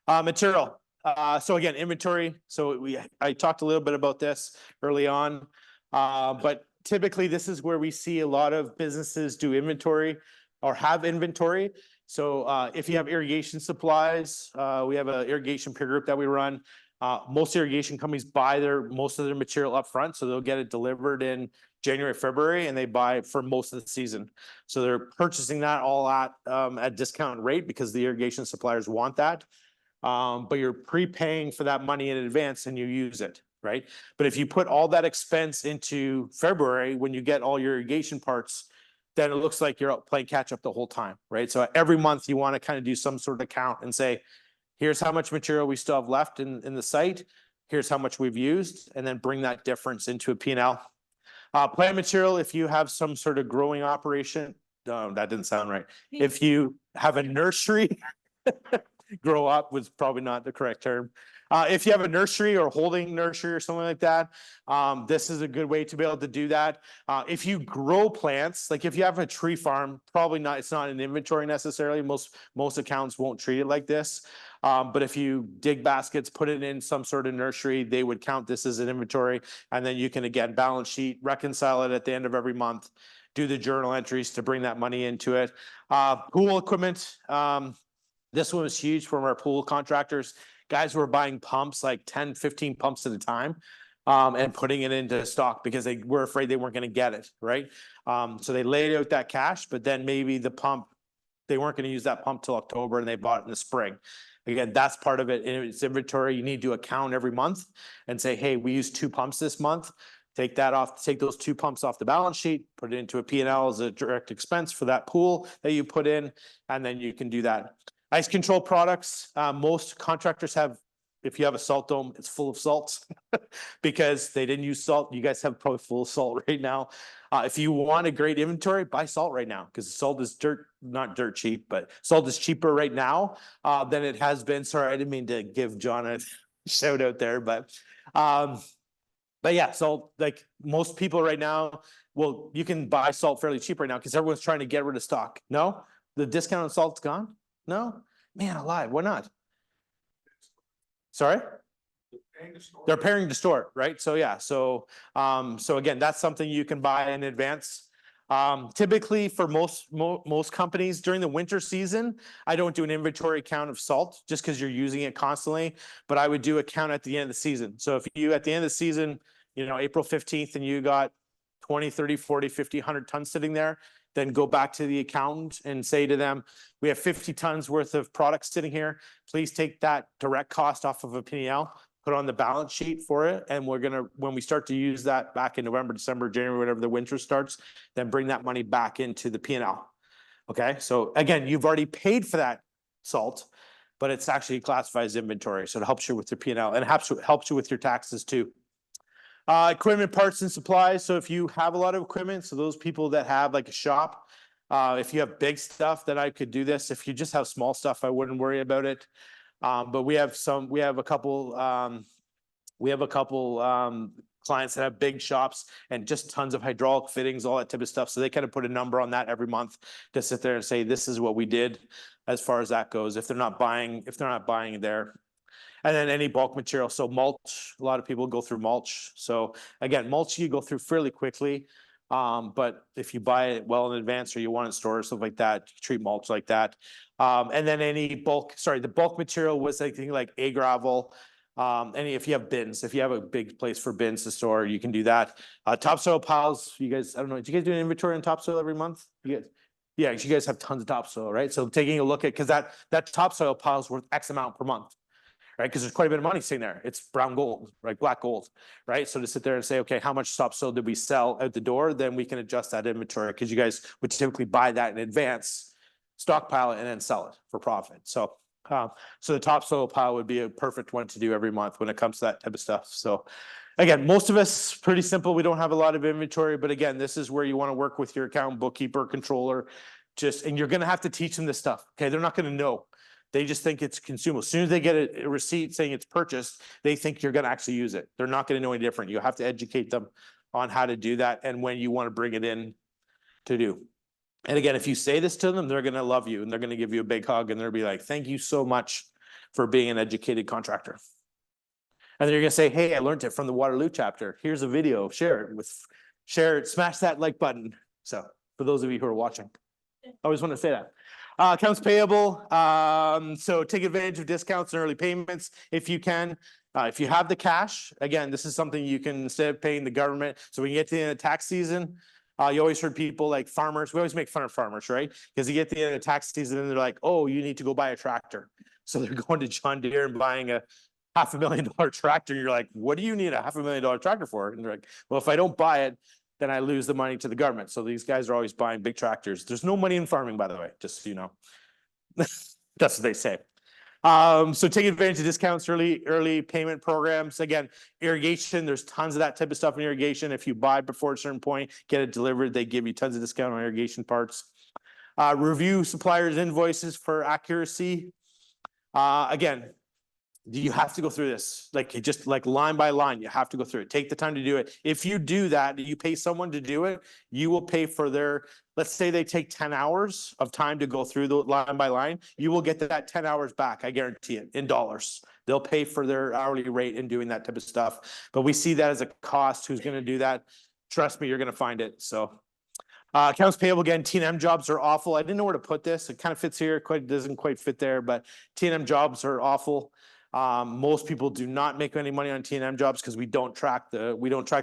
Material. So again, inventory. So I talked a little bit about this early on, but typically this is where we see a lot of businesses do inventory or have inventory. So if you have irrigation supplies, we have an irrigation peer group that we run. Most irrigation companies buy most of their material up front, so they'll get it delivered in January, February, and they buy it for most of the season. So they're purchasing that all at discount rate because the irrigation suppliers want that. But you're prepaying for that money in advance and you use it, right? But if you put all that expense into February, when you get all your irrigation parts, then it looks like you're playing catch up the whole time, right? So every month you want to kind of do some sort of count and say, here's how much material we still have left in the site. Here's how much we've used, and then bring that difference into a P&L. Plant material, if you have some sort of growing operation, that didn't sound right. If you have a nursery, grow up was probably not the correct term. If you have a nursery or holding nursery or something like that, this is a good way to be able to do that. If you grow plants, like if you have a tree farm, probably not, it's not an inventory necessarily. Most accountants won't treat it like this. But if you dig baskets, put it in some sort of nursery, they would count this as an inventory. And then you can again, balance sheet, reconcile it at the end of every month, do the journal entries to bring that money into it. Pool equipment, this one was huge from our pool contractors. Guys were buying pumps, like 10, 15 pumps at a time, and putting it into stock because they were afraid they weren't going to get it, right? So they laid out that cash, but then maybe the pump, they weren't going to use that pump till October and they bought it in the spring. Again, that's part of it. It's inventory. You need to account every month and say, hey, we used 2 pumps this month. Take that off, take those 2 pumps off the balance sheet, put it into a P&L as a direct expense for that pool that you put in, and then you can do that. Ice control products, most contractors have, if you have a salt dome, it's full of salt because they didn't use salt. You guys have probably full of salt right now. If you want a great inventory, buy salt right now because salt is not dirt cheap, but salt is cheaper right now than it has been. Sorry, I didn't mean to give John a shout out there, but yeah, so like most people right now, well, you can buy salt fairly cheap right now because everyone's trying to get rid of stock. No, the discount on salt's gone. No, man alive, why not? Sorry? They're pairing to store, right? So yeah, so again, that's something you can buy in advance. Typically for most companies during the winter season, I don't do an inventory count of salt just because you're using it constantly, but I would do a count at the end of the season. So if you at the end of the season, you know, April 15th and you got 20, 30, 40, 50, 100 tons sitting there, then go back to the accountant and say to them, we have 50 tons worth of products sitting here. Please take that direct cost off of a P&L, put on the balance sheet for it. And we're going to, when we start to use that back in November, December, January, whenever the winter starts, then bring that money back into the P&L. Okay. So again, you've already paid for that salt, but it's actually classified as inventory. So it helps you with your P&L and helps you with your taxes too. Equipment, parts and supplies. So if you have a lot of equipment, so those people that have like a shop, if you have big stuff, then I could do this. If you just have small stuff, I wouldn't worry about it. But we have a couple clients that have big shops and just tons of hydraulic fittings, all that type of stuff. So they kind of put a number on that every month to sit there and say, this is what we did as far as that goes. If they're not buying there. And then any bulk material. So mulch, a lot of people go through mulch. So again, mulch you go through fairly quickly. But if you buy it well in advance or you want it stored, stuff like that, treat mulch like that. And then any the bulk material was like a gravel. If you have bins, if you have a big place for bins to store, you can do that. Topsoil piles, you guys, I don't know, do you guys do an inventory on topsoil every month? Yeah, you guys have tons of topsoil, right? So taking a look at, because that topsoil pile is worth X amount per month. Right, because there's quite a bit of money sitting there. It's brown gold, right? Black gold, right? So to sit there and say, okay, how much topsoil did we sell out the door? Then we can adjust that inventory because you guys would typically buy that in advance, stockpile it, and then sell it for profit. So, so the topsoil pile would be a perfect one to do every month when it comes to that type of stuff. So, again, most of us pretty simple. We don't have a lot of inventory, but again, this is where you want to work with your accountant, bookkeeper, controller, and you're going to have to teach them this stuff. Okay, they're not going to know. They just think it's consumable. As soon as they get a receipt saying it's purchased, they think you're going to actually use it. They're not going to know any different. You have to educate them on how to do that and when you want to bring it in to do. And again, if you say this to them, they're going to love you and they're going to give you a big hug and they'll be like, thank you so much for being an educated contractor. And then you're going to say, hey, I learned it from the Waterloo chapter. Here's a video. Share it, smash that like button. So for those of you who are watching, I always want to say that. Accounts payable, so take advantage of discounts and early payments if you can. If you have the cash, again, this is something you can, instead of paying the government, so when you get to the end of tax season, you always heard people like farmers, we always make fun of farmers, right? Because you get to the end of tax season and they're like, oh, you need to go buy a tractor. So they're going to John Deere and buying a $500,000 tractor. You're like, what do you need a $500,000 tractor for? And they're like, well, if I don't buy it, then I lose the money to the government. So these guys are always buying big tractors. There's no money in farming, by the way, just so you know. That's what they say. So take advantage of discounts, early payment programs. Again, irrigation, there's tons of that type of stuff in irrigation. If you buy before a certain point, get it delivered, they give you tons of discount on irrigation parts. Review suppliers' invoices for accuracy. Again, You have to go through this, like, it just like line by line, you have to go through it. Take the time to do it. If you do that, you pay someone to do it, you will pay for their, let's say they take 10 hours of time to go through the line by line, you will get that 10 hours back, I guarantee it, in dollars. They'll pay for their hourly rate in doing that type of stuff. But we see that as a cost. Who's gonna do that? Trust me, you're gonna find it, so. Accounts payable, again, T&M jobs are awful. I didn't know where to put this. It kind of fits here, quite doesn't quite fit there, but T&M jobs are awful. Most people do not make any money on T&M jobs because we don't track the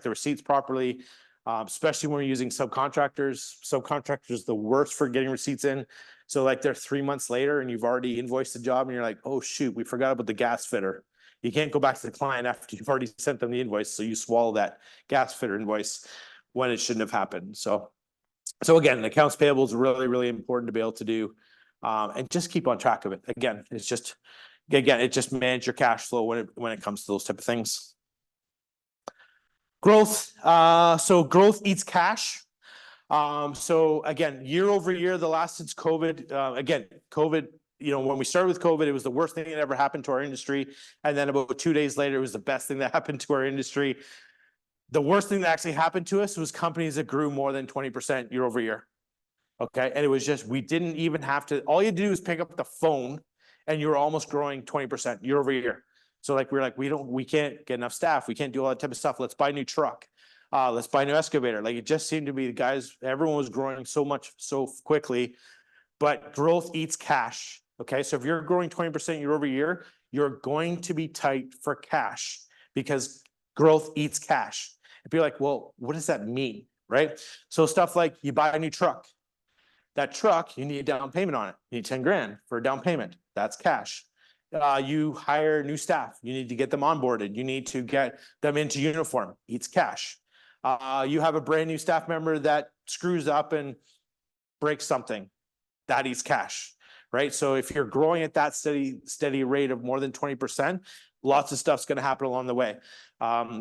receipts properly. Especially when we're using subcontractors. Subcontractors the worst for getting receipts in. So like they're 3 months later and you've already invoiced the job and you're like, oh shoot, we forgot about the gas fitter. You can't go back to the client after you've already sent them the invoice, so you swallow that gas fitter invoice when it shouldn't have happened. So again, accounts payable is really, really important to be able to do, and just keep on track of it. Again, it just manage your cash flow when it comes to those type of things. Growth, so growth eats cash. So again, year over year, the last since COVID, again, COVID, when we started with COVID, it was the worst thing that ever happened to our industry. And then about 2 days later, it was the best thing that happened to our industry. The worst thing that actually happened to us was companies that grew more than 20% year over year. Okay. And it was just, we didn't even have to, all you had to do is pick up the phone and you were almost growing 20% year over year. So like, we can't get enough staff. We can't do all that type of stuff. Let's buy a new truck. Let's buy a new excavator. Like it just seemed to be the guys, everyone was growing so much, so quickly, but growth eats cash. Okay. So if you're growing 20% year over year, you're going to be tight for cash because growth eats cash. And people are like, well, what does that mean? Right. So stuff like you buy a new truck. That truck, you need a down payment on it. You need 10 grand for a down payment. That's cash. You hire new staff. You need to get them onboarded. You need to get them into uniform. Eats cash. You have a brand new staff member that screws up and breaks something. That eats cash, right? So if you're growing at that steady rate of more than 20%, lots of stuff's going to happen along the way.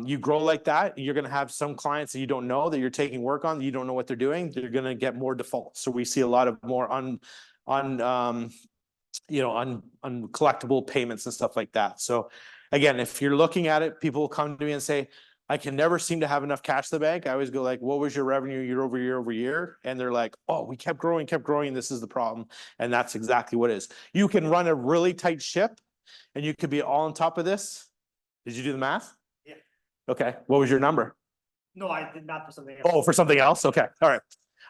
You grow like that, you're going to have some clients that you don't know that you're taking work on, that you don't know what they're doing. They're going to get more defaults. So we see a lot of more uncollectible payments and stuff like that. So again, if you're looking at it, people will come to me and say, I can never seem to have enough cash in the bank. I always go like, what was your revenue year over year? And they're like, oh, we kept growing. This is the problem. And that's exactly what it is. You can run a really tight ship and you could be all on top of this. Did you do the math? Yeah. Okay. What was your number? No, I did not for something else. Oh, for something else? Okay. All right.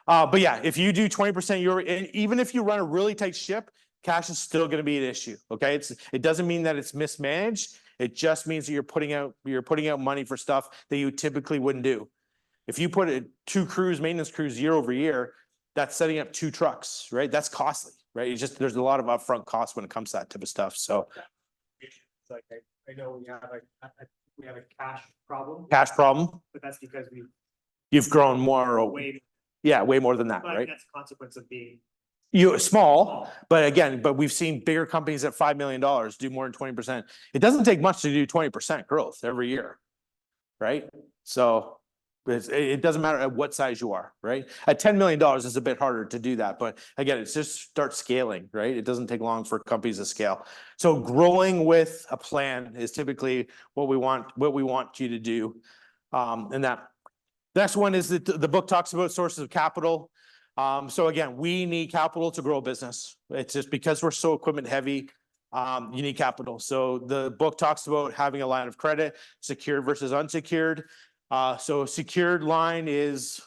But yeah, if you do 20% and even if you run a really tight ship, cash is still going to be an issue. Okay. It doesn't mean that it's mismanaged. It just means that you're putting out money for stuff that you typically wouldn't do. If you put it 2 maintenance crews year over year, that's setting up 2 trucks, right? That's costly, right? It's just, there's a lot of upfront costs when it comes to that type of stuff. So It's like, I know we have a cash problem, cash problem, but that's because you've grown more. way, Yeah, way more than that, but right? that's a consequence of being Small, but we've seen bigger companies at $5 million do more than 20%. It doesn't take much to do 20% growth every year, right? So it doesn't matter at what size you are, right? At $10 million, it's a bit harder to do that, but again, it's just start scaling, right? It doesn't take long for companies to scale. So growing with a plan is typically what we want you to do. And that next one is that the book talks about sources of capital. So again, we need capital to grow a business. It's just because we're so equipment heavy, you need capital. So the book talks about having a line of credit, secured versus unsecured. So secured line is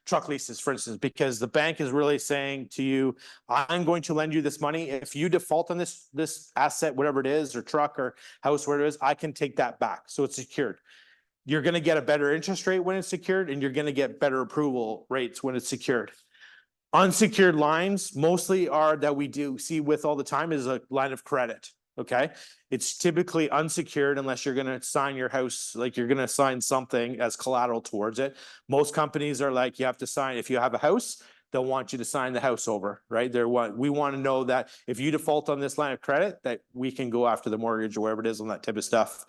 truck leases, for instance, because the bank is really saying to you, I'm going to lend you this money. If you default on this asset, whatever it is, or truck or house, whatever it is, I can take that back. So it's secured. You're going to get a better interest rate when it's secured, and you're going to get better approval rates when it's secured. Unsecured lines mostly are that we do see with all the time is a line of credit. Okay. It's typically unsecured unless you're going to sign your house, like you're going to sign something as collateral towards it. Most companies are like, you have to sign, if you have a house, they'll want you to sign the house over, right? We want to know that if you default on this line of credit, that we can go after the mortgage or whatever it is on that type of stuff.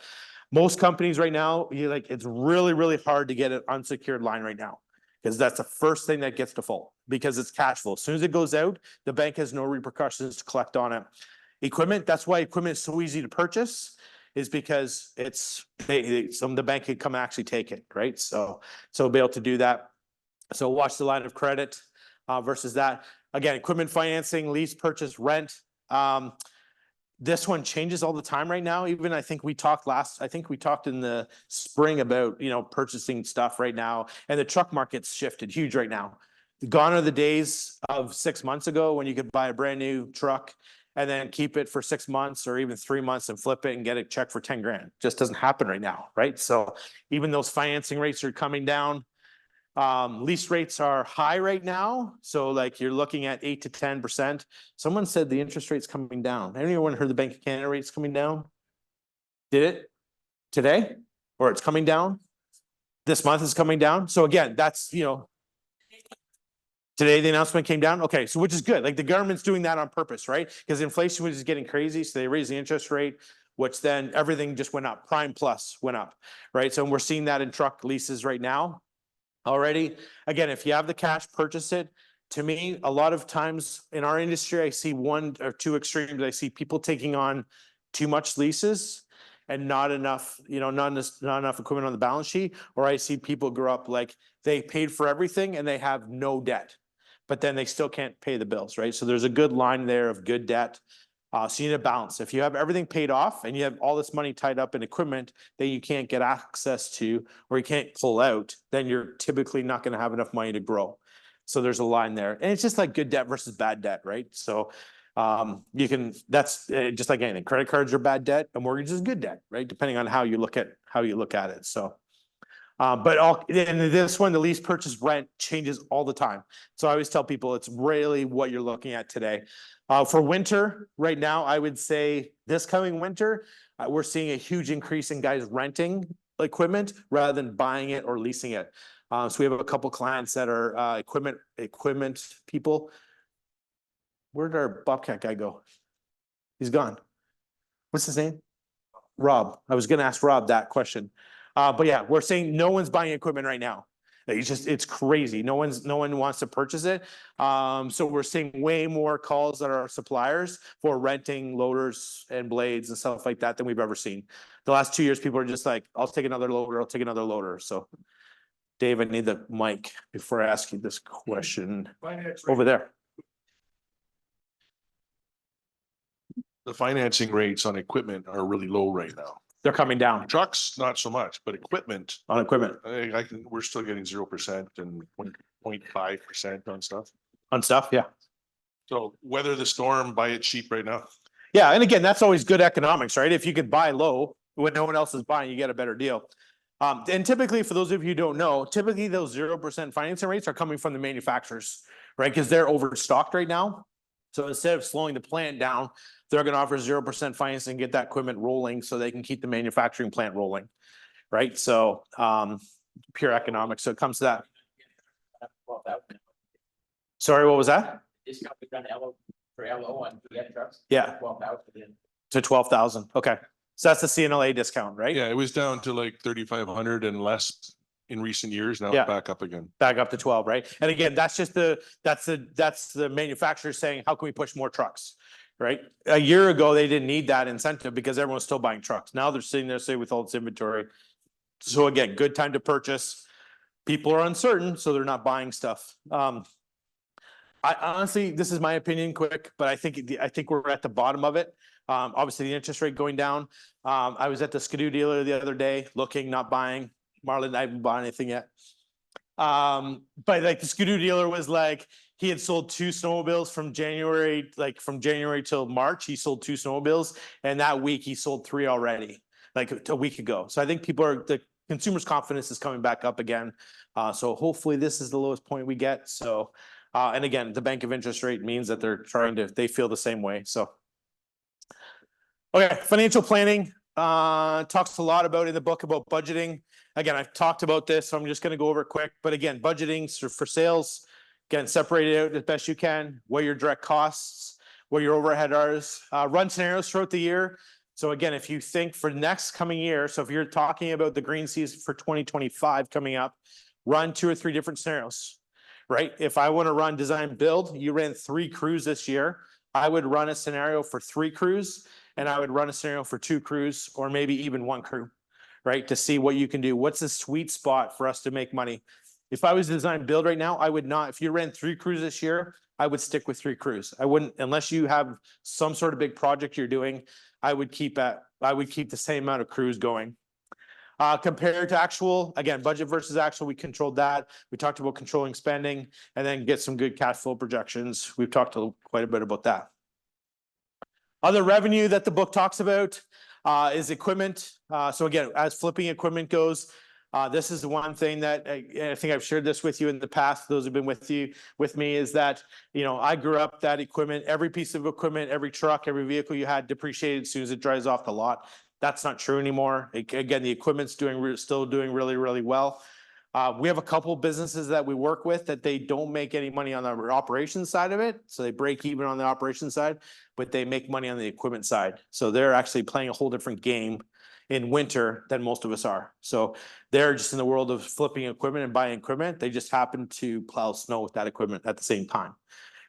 Most companies right now, it's really, really hard to get an unsecured line right now because that's the first thing that gets default because it's cash flow. As soon as it goes out, the bank has no repercussions to collect on it. Equipment, that's why equipment is so easy to purchase, is because it's, some of the bank could come actually take it, right? So be able to do that. So watch the line of credit versus that. Again, equipment financing, lease, purchase, rent. This one changes all the time right now. Even I think we talked in the spring about, purchasing stuff right now, and the truck market's shifted huge right now. Gone are the days of 6 months ago when you could buy a brand new truck and then keep it for 6 months or even 3 months and flip it and get a check for 10 grand. Just doesn't happen right now, right? So even those financing rates are coming down. Lease rates are high right now. So like you're looking at 8 to 10%. Someone said the interest rate's coming down. Anyone heard the Bank of Canada rate's coming down? Did it today? Or it's coming down? This month is coming down. So again, that's, today the announcement came down. Okay, so which is good. Like the government's doing that on purpose, right? Because inflation was just getting crazy. So they raised the interest rate, which then everything just went up. Prime plus went up, right? So we're seeing that in truck leases right now. Already, again, if you have the cash, purchase it. To me, a lot of times in our industry, I see one or two extremes. I see people taking on too much leases and not enough, not enough equipment on the balance sheet. Or I see people grow up like they paid for everything and they have no debt, but then they still can't pay the bills, right? So there's a good line there of good debt. So you need a balance. If you have everything paid off and you have all this money tied up in equipment that you can't get access to or you can't pull out, then you're typically not going to have enough money to grow. So there's a line there. And it's just like good debt versus bad debt, right? So that's just like anything. Credit cards are bad debt, a mortgage is good debt, right? Depending on how you look at it. So but in this one, the lease, purchase, rent changes all the time. So I always tell people it's really what you're looking at today. For winter, right now, I would say this coming winter, we're seeing a huge increase in guys renting equipment rather than buying it or leasing it. So we have a couple clients that are equipment people. Where did our Bobcat guy go? He's gone. What's his name? Rob. I was going to ask Rob that question. But yeah, we're saying no one's buying equipment right now. It's crazy. No one wants to purchase it. So we're seeing way more calls that are suppliers for renting loaders and blades and stuff like that than we've ever seen. The last 2 years, people are just like, I'll take another loader. I'll take another loader. So Dave, I need the mic before I ask you this question over there. The financing rates on equipment are really low right now. They're coming down Trucks, not so much, but equipment, on equipment, we're still getting 0% and 0.5% on stuff. Yeah. So weather the storm, buy it cheap right now. Yeah. And again, that's always good economics, right? If you could buy low when no one else is buying, you get a better deal. And typically, for those of you who don't know, typically those 0% financing rates are coming from the manufacturers, right? Because they're overstocked right now. So instead of slowing the plant down, they're going to offer 0% financing and get that equipment rolling so they can keep the manufacturing plant rolling, right? So pure economics. So it comes to that. Sorry, what was that? Yeah. To 12,000. Okay. So that's the CNLA discount, right? Yeah, it was down to like 3,500 and less in recent years. Now Yeah. it's back up again. Back up to 12, right? And again, that's the manufacturer saying, how can we push more trucks? Right? A year ago, they didn't need that incentive because everyone's still buying trucks. Now they're sitting there, say, with all this inventory. So again, good time to purchase. People are uncertain, so they're not buying stuff. I honestly, this is my opinion, quick, but I think we're at the bottom of it. Obviously, the interest rate going down. I was at the Skidoo dealer the other day, looking, not buying. Marlon, I haven't bought anything yet. But like the Skidoo dealer was like, he had sold 2 snowmobiles from January till March. He sold 2 snowmobiles, and that week he sold 3 already, like a week ago. So I think the consumers' confidence is coming back up again. So hopefully this is the lowest point we get. So, and again, the bank of interest rate means that they feel the same way. So, okay, financial planning talks a lot about in the book about budgeting. Again, I've talked about this, so I'm just going to go over it quick. But again, budgeting for sales, again, separate it out as best you can, what your direct costs, what your overhead are, run scenarios throughout the year. So again, if you think for next coming year, so if you're talking about the green season for 2025 coming up, run 2 or 3 different scenarios, right? If I want to run design build, you ran 3 crews this year. I would run a scenario for 3 crews and I would run a scenario for 2 crews or maybe even 1 crew, right? To see what you can do. What's the sweet spot for us to make money? If I was to design build right now, I would not, if you ran 3 crews this year, I would stick with 3 crews. I wouldn't, unless you have some sort of big project you're doing, I would keep the same amount of crews going. Compared to actual, again, budget versus actual, we controlled that. We talked about controlling spending and then get some good cash flow projections. We've talked quite a bit about that. Other revenue that the book talks about is equipment. So again, as flipping equipment goes, this is the one thing that I think I've shared this with you in the past. Those who've been with me is that, I grew up that equipment, every piece of equipment, every truck, every vehicle you had depreciated as soon as it drives off the lot. That's not true anymore. Again, the equipment's still doing really, really well. We have a couple businesses that we work with that they don't make any money on the operations side of it. So they break even on the operations side, but they make money on the equipment side. So they're actually playing a whole different game in winter than most of us are. So they're just in the world of flipping equipment and buying equipment. They just happen to plow snow with that equipment at the same time.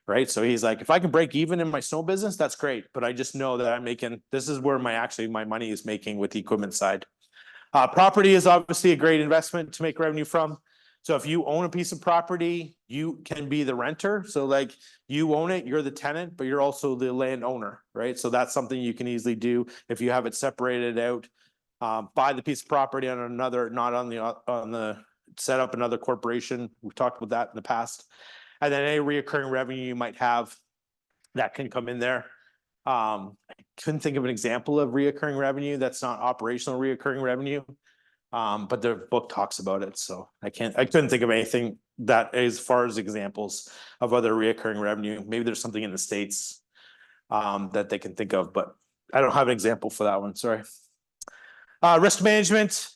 Right. So he's like, if I can break even in my snow business, that's great. But I just know that this is where my money is making with the equipment side. Property is obviously a great investment to make revenue from. So if you own a piece of property, you can be the renter. So like you own it, you're the tenant, but you're also the landowner, right? So that's something you can easily do if you have it separated out. Buy the piece of property on another, not on the set up another corporation. We've talked about that in the past. And then any reoccurring revenue you might have that can come in there. I couldn't think of an example of reoccurring revenue that's not operational reoccurring revenue. But the book talks about it. So I couldn't think of anything that as far as examples of other reoccurring revenue. Maybe there's something in the States that they can think of, but I don't have an example for that one. Sorry. Risk management.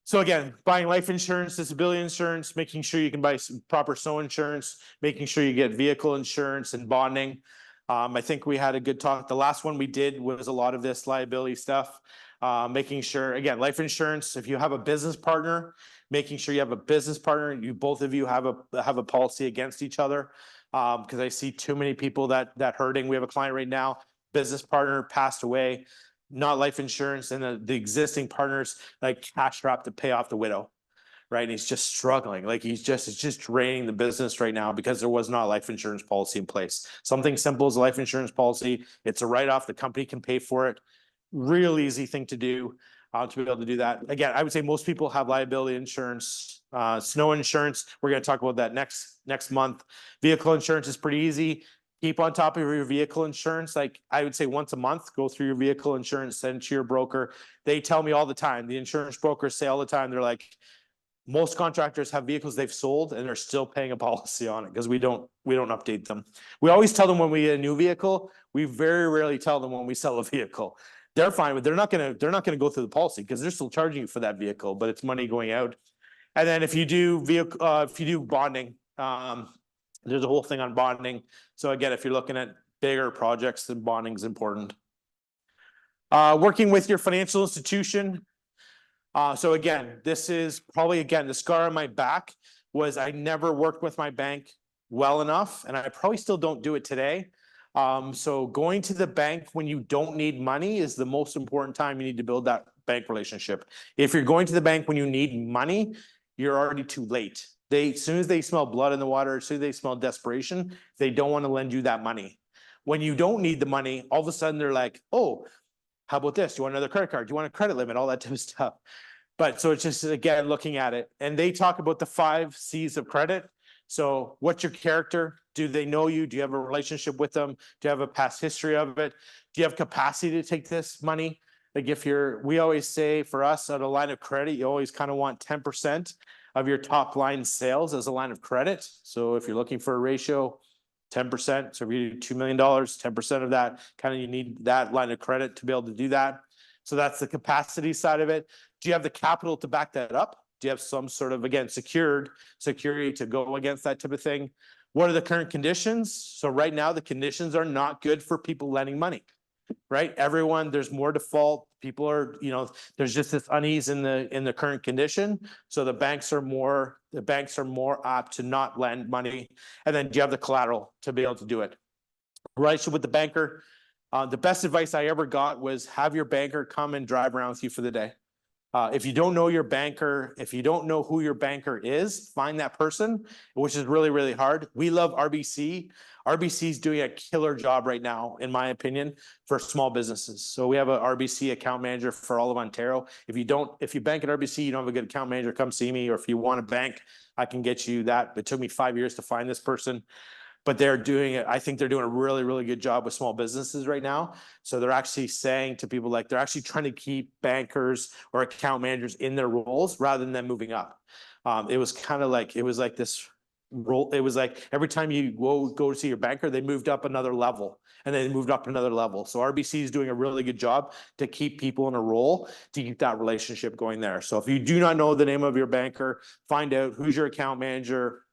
So again, buying life insurance, disability insurance, making sure you can buy some proper snow insurance, making sure you get vehicle insurance and bonding. I think we had a good talk. The last one we did was a lot of this liability stuff. Making sure, again, life insurance, if you have a business partner, making sure you have a business partner, both of you have a policy against each other. Because I see too many people that hurting. We have a client right now, business partner passed away, not life insurance, and the existing partners like cash strapped to pay off the widow, right? And he's just struggling. Like it's just draining the business right now because there was not a life insurance policy in place. Something simple as a life insurance policy. It's a write-off. The company can pay for it. Real easy thing to do to be able to do that. Again, I would say most people have liability insurance, snow insurance. We're going to talk about that next month. Vehicle insurance is pretty easy. Keep on top of your vehicle insurance. Like I would say once a month, go through your vehicle insurance, send it to your broker. They tell me all the time, the insurance brokers say all the time, they're like, most contractors have vehicles they've sold and they're still paying a policy on it because we don't update them. We always tell them when we get a new vehicle. We very rarely tell them when we sell a vehicle. They're fine with, they're not gonna go through the policy because they're still charging you for that vehicle, but it's money going out. And then if you do bonding, there's a whole thing on bonding. So again, if you're looking at bigger projects, then bonding is important. Working with your financial institution. So again, this is probably, again, the scar on my back was I never worked with my bank well enough, and I probably still don't do it today. So going to the bank when you don't need money is the most important time you need to build that bank relationship. If you're going to the bank when you need money, you're already too late. As soon as they smell blood in the water, as soon as they smell desperation, they don't want to lend you that money. When you don't need the money, all of a sudden they're like, oh, how about this? Do you want another credit card? Do you want a credit limit? All that type of stuff. But so it's just, again, looking at it. And they talk about the 5 C's of credit. So what's your character? Do they know you? Do you have a relationship with them? Do you have a past history of it? Do you have capacity to take this money? Like we always say for us on a line of credit, you always kind of want 10% of your top line sales as a line of credit. So if you're looking for a ratio, 10%. So if you do $2 million, 10% of that, kind of you need that line of credit to be able to do that. So that's the capacity side of it. Do you have the capital to back that up? Do you have some sort of, again, security to go against that type of thing? What are the current conditions? So right now, the conditions are not good for people lending money, right? There's more default. People are, there's just this unease in the current condition. So the banks are more apt to not lend money. And then do you have the collateral to be able to do it? Relationship with the banker. The best advice I ever got was have your banker come and drive around with you for the day. If you don't know your banker, if you don't know who your banker is, find that person, which is really, really hard. We love RBC. RBC is doing a killer job right now, in my opinion, for small businesses. So we have a RBC account manager for all of Ontario. If you bank at RBC, you don't have a good account manager, come see me. Or if you want a bank, I can get you that. It took me 5 years to find this person. But they're doing it. I think they're doing a really, really good job with small businesses right now. So they're actually saying to people, like, they're actually trying to keep bankers or account managers in their roles rather than them moving up. It was kind of like, it was like this role. It was like every time you go to see your banker, they moved up another level and then they moved up another level. So RBC is doing a really good job to keep people in a role, to keep that relationship going there. So if you do not know the name of your banker, find out who's your account manager,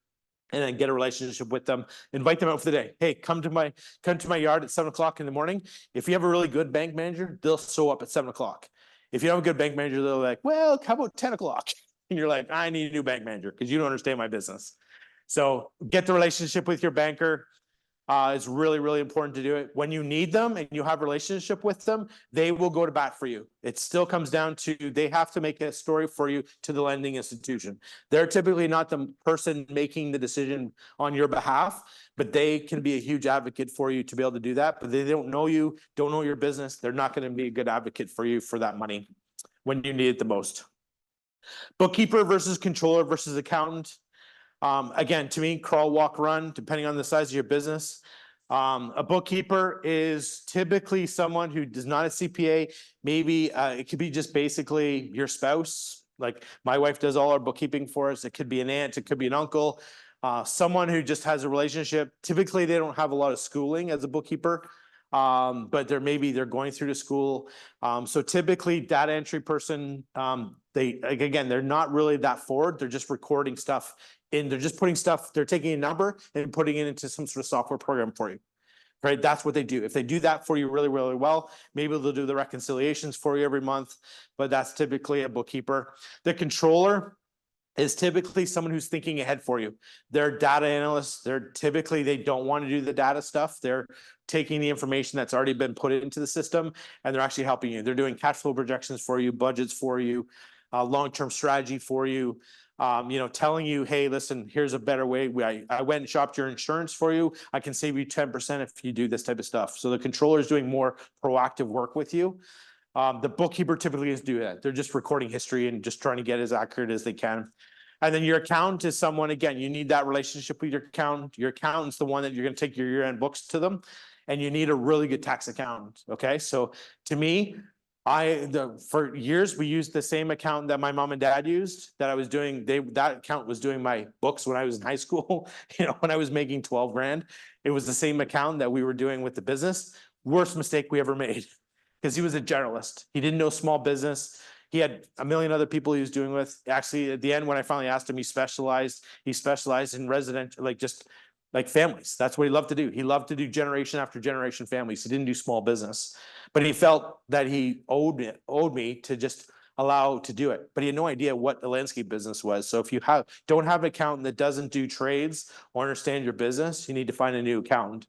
and then get a relationship with them. Invite them out for the day. Hey, come to my yard at 7 o'clock in the morning. If you have a really good bank manager, they'll show up at 7 o'clock. If you have a good bank manager, they're like, well, how about 10 o'clock? And you're like, I need a new bank manager because you don't understand my business. So get the relationship with your banker. It's really, really important to do it. When you need them and you have a relationship with them, they will go to bat for you. It still comes down to they have to make a story for you to the lending institution. They're typically not the person making the decision on your behalf, but they can be a huge advocate for you to be able to do that. But they don't know you, don't know your business. They're not going to be a good advocate for you for that money when you need it the most. Bookkeeper versus controller versus accountant. Again, to me, crawl, walk, run, depending on the size of your business. A bookkeeper is typically someone who is not a CPA. Maybe it could be just basically your spouse. Like my wife does all our bookkeeping for us. It could be an aunt, it could be an uncle, someone who just has a relationship. Typically, they don't have a lot of schooling as a bookkeeper, but they're going through the school. So typically, data entry person, they're not really that forward. They're just recording stuff. They're just putting stuff, they're taking a number and putting it into some sort of software program for you, right? That's what they do. If they do that for you really, really well, maybe they'll do the reconciliations for you every month, but that's typically a bookkeeper. The controller is typically someone who's thinking ahead for you. They're data analysts. They don't want to do the data stuff. They're taking the information that's already been put into the system and they're actually helping you. They're doing cash flow projections for you, budgets for you, long-term strategy for you. Telling you, hey, listen, here's a better way. I went and shopped your insurance for you. I can save you 10% if you do this type of stuff. So the controller is doing more proactive work with you. The bookkeeper typically is doing that. They're just recording history and just trying to get as accurate as they can. And then your accountant is someone, again, you need that relationship with your accountant. Your accountant's the one that you're going to take your year-end books to them. And you need a really good tax accountant. Okay. So to me, for years, we used the same account that my mom and dad used that I was doing. That account was doing my books when I was in high school, when I was making 12 grand. It was the same account that we were doing with the business. Worst mistake we ever made because he was a generalist. He didn't know small business. He had a million other people he was doing with. Actually, at the end, when I finally asked him, he specialized in residential, like families. That's what he loved to do. He loved to do generation after generation families. He didn't do small business, but he felt that he owed me to just allow to do it. But he had no idea what the landscape business was. So if you don't have an accountant that doesn't do trades or understand your business, you need to find a new accountant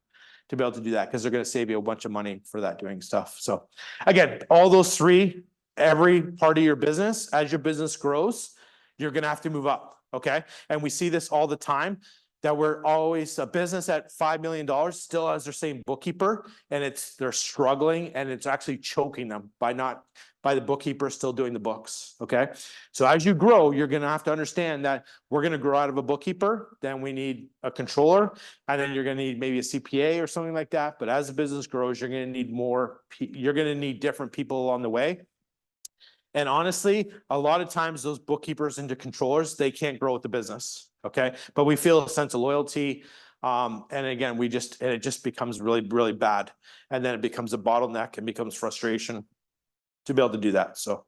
to be able to do that because they're going to save you a bunch of money for that doing stuff. So again, all those three, every part of your business, as your business grows, you're going to have to move up. Okay. And we see this all the time. That we're always a business at $5 million still has their same bookkeeper and they're struggling and it's actually choking them by the bookkeeper still doing the books. Okay. So as you grow, you're going to have to understand that we're going to grow out of a bookkeeper. Then we need a controller and then you're going to need maybe a CPA or something like that. But as the business grows, you're going to need you're going to need different people along the way. And honestly, a lot of times those bookkeepers into controllers, they can't grow with the business. Okay. But we feel a sense of loyalty. And again, it just becomes really, really bad. And then it becomes a bottleneck and becomes frustration to be able to do that. So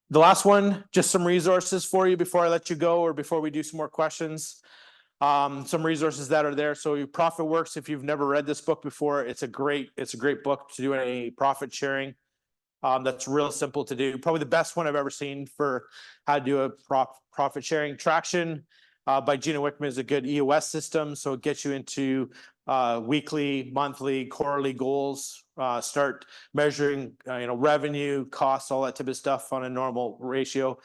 the last one, just some resources for you before I let you go or before we do some more questions. Some resources that are there. So Profit Works, if you've never read this book before, it's a great book to do any profit sharing. That's real simple to do. Probably the best one I've ever seen for how to do a profit sharing. Traction, by Gina Wickman is a good EOS system. So it gets you into weekly, monthly, quarterly goals, start measuring, revenue, costs, all that type of stuff on a normal ratio.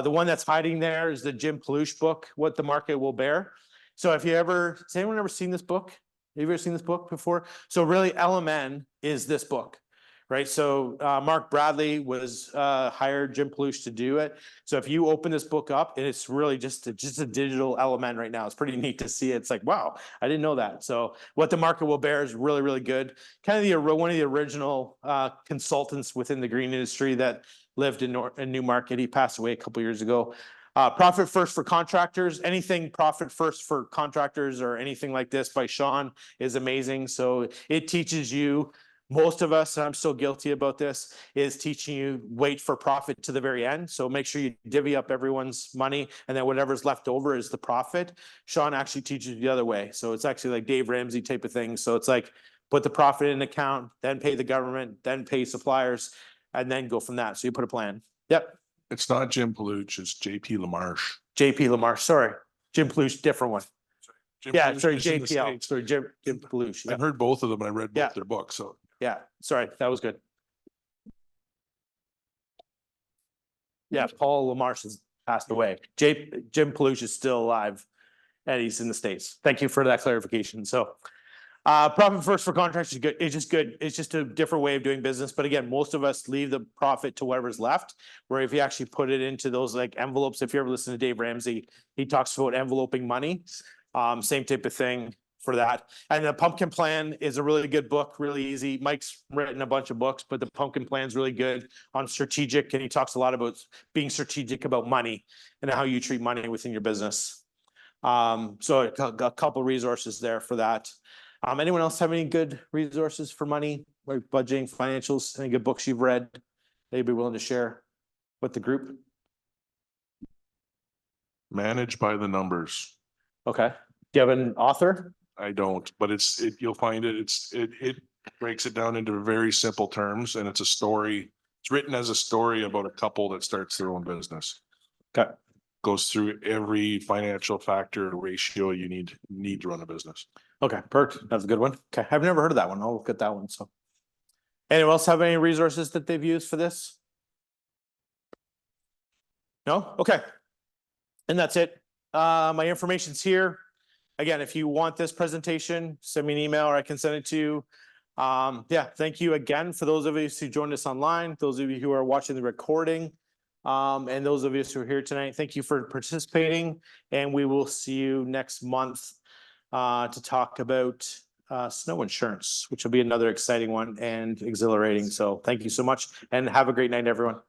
The one that's hiding there is the Jim Palouche book, What the Market Will Bear. So if has anyone ever seen this book? Have you ever seen this book before? So really LMN is this book, right? So Mark Bradley was hired Jim Palouche to do it. So if you open this book up, it's really just a digital LMN right now. It's pretty neat to see. It's like, wow, I didn't know that. So What the Market Will Bear is really, really good. Kind of one of the original consultants within the green industry that lived in Newmarket. He passed away a couple years ago. Profit First for Contractors, anything Profit First for Contractors or anything like this by Sean is amazing. So it teaches you, most of us, and I'm still guilty about this, is teaching you wait for profit to the very end. So make sure you divvy up everyone's money and then whatever's left over is the profit. Sean actually teaches you the other way. So it's actually like Dave Ramsey type of thing. So it's like put the profit in an account, then pay the government, then pay suppliers, and then go from that. So you put a plan. Yep. It's not Jim Palouche, it's JP LaMarche. JP Lamar, sorry. Jim Palouche, different one. Jim Yeah, Palouche sorry, is in the JPL, States. sorry, Jim Palouche. Yeah. I've heard both of them. I read Yeah. both their books, so. Yeah, sorry, that was good. Yeah, Paul LaMarche has passed away. Jim Palouche is still alive and he's in the States. Thank you for that clarification. So Profit First for Contractors is good. It's just good. It's just a different way of doing business. But again, most of us leave the profit to whatever's left, where if you actually put it into those like envelopes, if you ever listen to Dave Ramsey, he talks about enveloping money. Same type of thing for that. And the Pumpkin Plan is a really good book, really easy. Mike's written a bunch of books, but the Pumpkin Plan is really good on strategic. And he talks a lot about being strategic about money and how you treat money within your business. So a couple resources there for that. Anyone else have any good resources for money, like budgeting, financials, any good books you've read that you'd be willing to share with the group? Manage by the numbers. Okay. Do you have an author? I don't, but you'll find it breaks it down into very simple terms and it's a story. It's written as a story about a couple that starts their own business. Okay. Goes through every financial factor ratio you need to run a business. Okay, perfect. That's a good one. Okay, I've never heard of that one. I'll look at that one. So, anyone else have any resources that they've used for this? No? Okay. And that's it. My information's here. Again, if you want this presentation, send me an email or I can send it to you. Yeah, thank you again for those of you who joined us online, those of you who are watching the recording, and those of us who are here tonight. Thank you for participating, and we will see you next month to talk about snow insurance, which will be another exciting one and exhilarating. So thank you so much and have a great night, everyone.